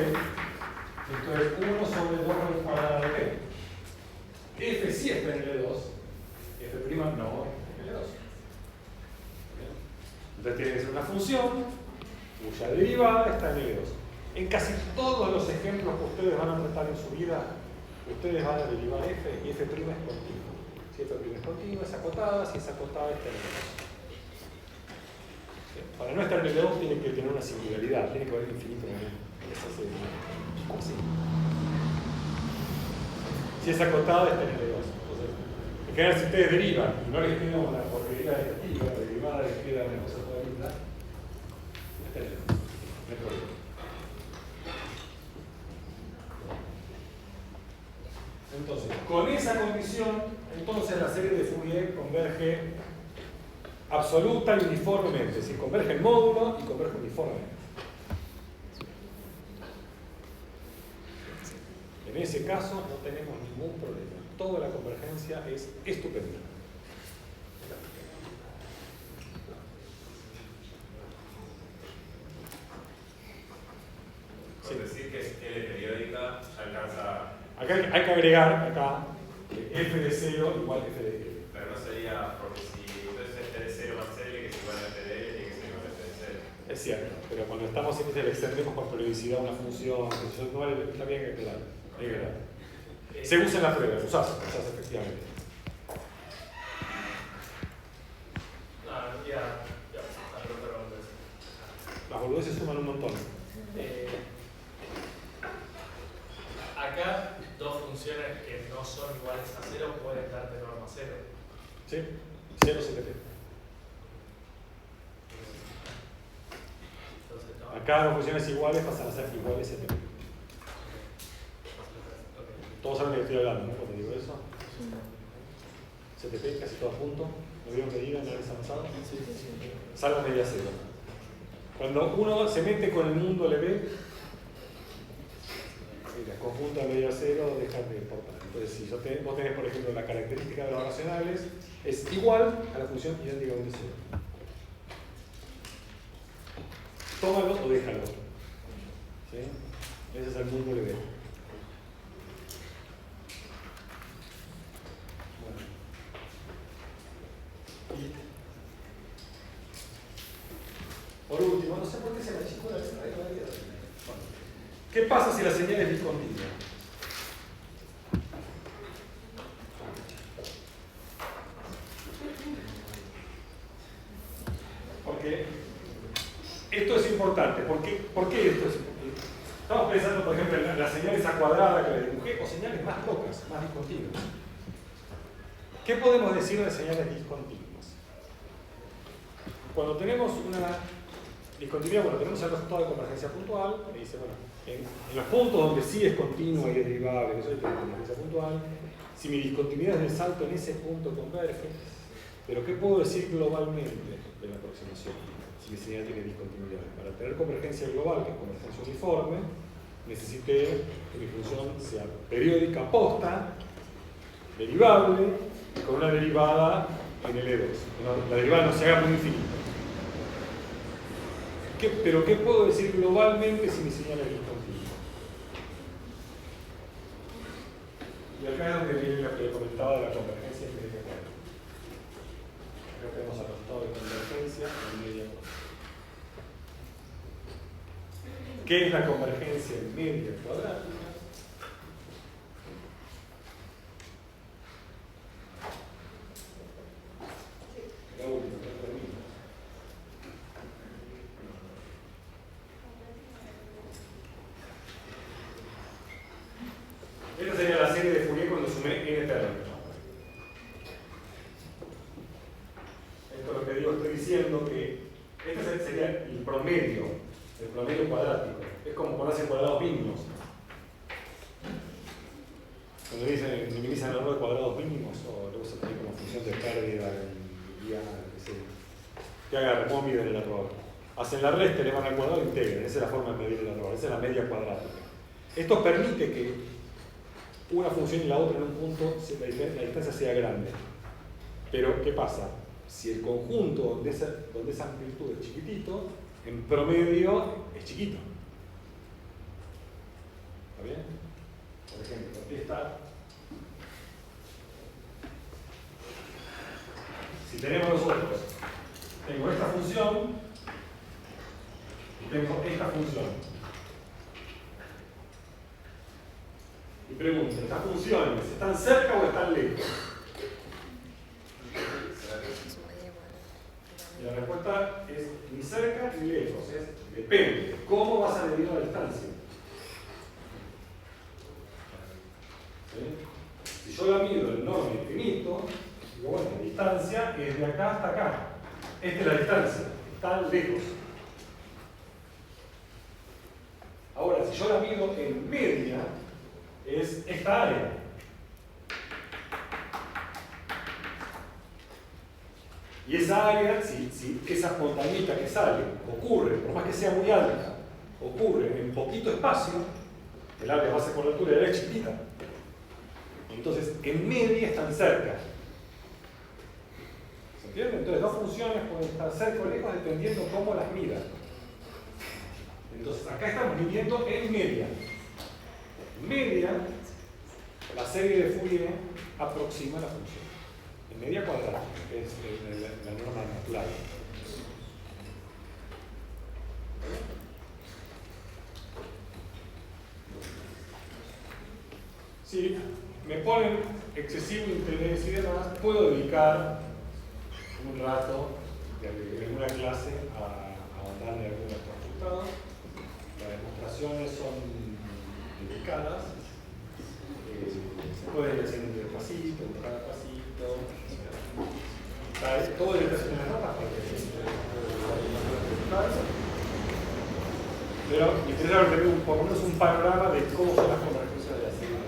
entonces 1 sobre 2 raíz cuadrada de t. F sí está en L2, f' no en L2. Entonces tiene que ser una función cuya derivada está en L2. En casi todos los ejemplos que ustedes van a tratar en su vida, ustedes van a derivar f y f' es continua. Si f' es continua, es acotada, si es acotada, está en L2. Para no estar en L2 tiene que tener una singularidad, tiene que haber infinito en L2. Así. Si es acotada, está en L2. Entonces, en general, si ustedes derivan y no les queda una porquería de castigo, la derivada les queda una cosa toda linda, está en L2. No hay problema. Entonces, con esa condición, entonces la serie de Fourier converge absoluta y uniformemente, es decir, converge en módulo y converge uniformemente. En En ese caso no tenemos ningún problema. Toda la convergencia es estupenda. Por decir que L periódica ya alcanza. Acá hay que agregar acá que f de 0 igual f de L. Pero no sería, porque si entonces f de 0 más L, que es igual a f de L, tiene que ser igual a f de 0. Es cierto, pero cuando estamos en le extendemos por periodicidad una función, que no vale, está bien que aclarar. Hay que aclarar. Se usa en las pruebas, usás efectivamente. Las boludeces suman un montón. Acá, dos funciones que no son iguales a 0 pueden darte norma 0. ¿Sí? 0 CTP. Acá dos funciones iguales pasan a ser iguales CTP. Todos saben de qué estoy hablando, ¿no? Cuando digo eso. CTP, casi todos juntos. ¿No vieron que digan análisis avanzado? Salvo media cero. Cuando uno se mete con el mundo LB, el conjunto de media cero deja de importar. Entonces, si vos tenés, por ejemplo, la característica de los racionales, es igual a la función idénticamente cero. Tómalo o déjalo. ¿Sí? Ese es el mundo LB. Por último, no sé por qué se me achicó la letra. ¿Qué pasa si la señal es discontinua? Porque esto es importante. ¿Por qué esto es importante? Estamos pensando, por ejemplo, en la señal esa cuadrada que le dibujé, o señales más locas, más discontinuas. ¿Qué podemos decir de señales discontinuas? Cuando tenemos una discontinuidad, bueno, tenemos el resultado de convergencia puntual, me dice, bueno, en los puntos donde sí es continua y es derivable, eso es convergencia puntual, si mi discontinuidad es de salto en ese punto converge, pero ¿qué puedo decir globalmente de la aproximación? Si mi señal tiene discontinuidad. Para tener convergencia global, que es convergencia uniforme, necesité que mi función sea periódica posta, derivable, con una derivada en el E2. La derivada no se haga muy infinita. Pero ¿qué puedo decir globalmente si mi señal es discontinua? Y acá es donde viene lo que comentaba de la convergencia en media cuadrática. Acá tenemos el resultado de convergencia en media cuadrática. ¿Qué es la convergencia en media cuadrática? La última, que termina. Esta sería la serie de Fourier cuando sumé n términos. Esto es lo que digo, estoy diciendo que este sería el promedio cuadrático. Es como ponerse cuadrados mínimos. Cuando dicen, minimizan el error de cuadrados mínimos, o luego se tiene como función de pérdida en día, que haga remóvil en el error. Hacen la resta, le van al cuadrado e integran. Esa es la forma de medir el error, esa es la media cuadrática. Esto permite que una función y la otra en un punto la distancia sea grande. Pero, ¿qué pasa? Si el conjunto donde esa amplitud es chiquitito, en promedio es chiquito. ¿Está bien? Por ejemplo, si tenemos nosotros, tengo esta función y tengo esta función. Y pregunto, ¿estas funciones están cerca o están lejos? Y la respuesta es ni cerca ni lejos, depende. ¿Cómo vas a medir la distancia? ¿Sí? Si yo la mido en enorme infinito, digo, bueno, la distancia es de acá hasta acá. Esta es la distancia, está lejos. Ahora, si yo la mido en media, es esta área. Y esa área, si esa montañita que sale ocurre, por más que sea muy alta, ocurre en poquito espacio, el área de base por altura, el área es chiquita. Entonces, en media están cerca. ¿Se entiende? Entonces, dos funciones pueden estar cerca o lejos dependiendo cómo las midas. Entonces, acá estamos midiendo en media. En media, la serie de Fourier aproxima la función. En media cuadrada, que es la norma natural. Si me ponen excesivo interés y demás, puedo dedicar un rato de alguna clase a ahondar en algunos resultados. Las demostraciones son dedicadas. Se puede ir haciendo despacito, cada pasito. Todo debe estar en las notas pero me interesa tener por lo menos un panorama de cómo son las convergencias de la serie.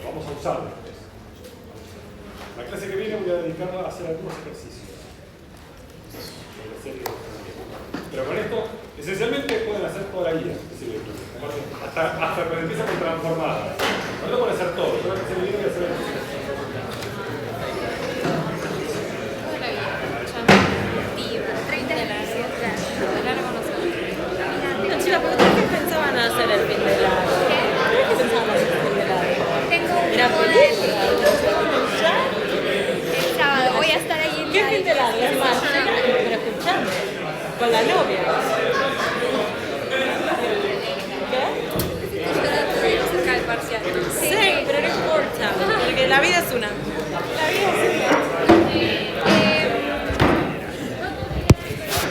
Vamos a usarlo. La clase que viene voy a dedicarla a hacer algunos ejercicios. Pero con esto, esencialmente pueden hacer toda la guía. Hasta cuando empieza con transformadas. No lo pueden hacer todo. Yo la clase que viene voy a hacer ejercicios. La pregunta es qué pensaban hacer el fin de largo. ¿Qué pensaban hacer el fin de largo? Tengo ¿Era una boda película? ¿Ya? el sábado. Voy a estar ahí en ¿Qué fin de largo? Es más, pero escuchame, con la novia. ¿Qué? cerca del parcial. Sí, pero no importa, porque la vida es una. La vida es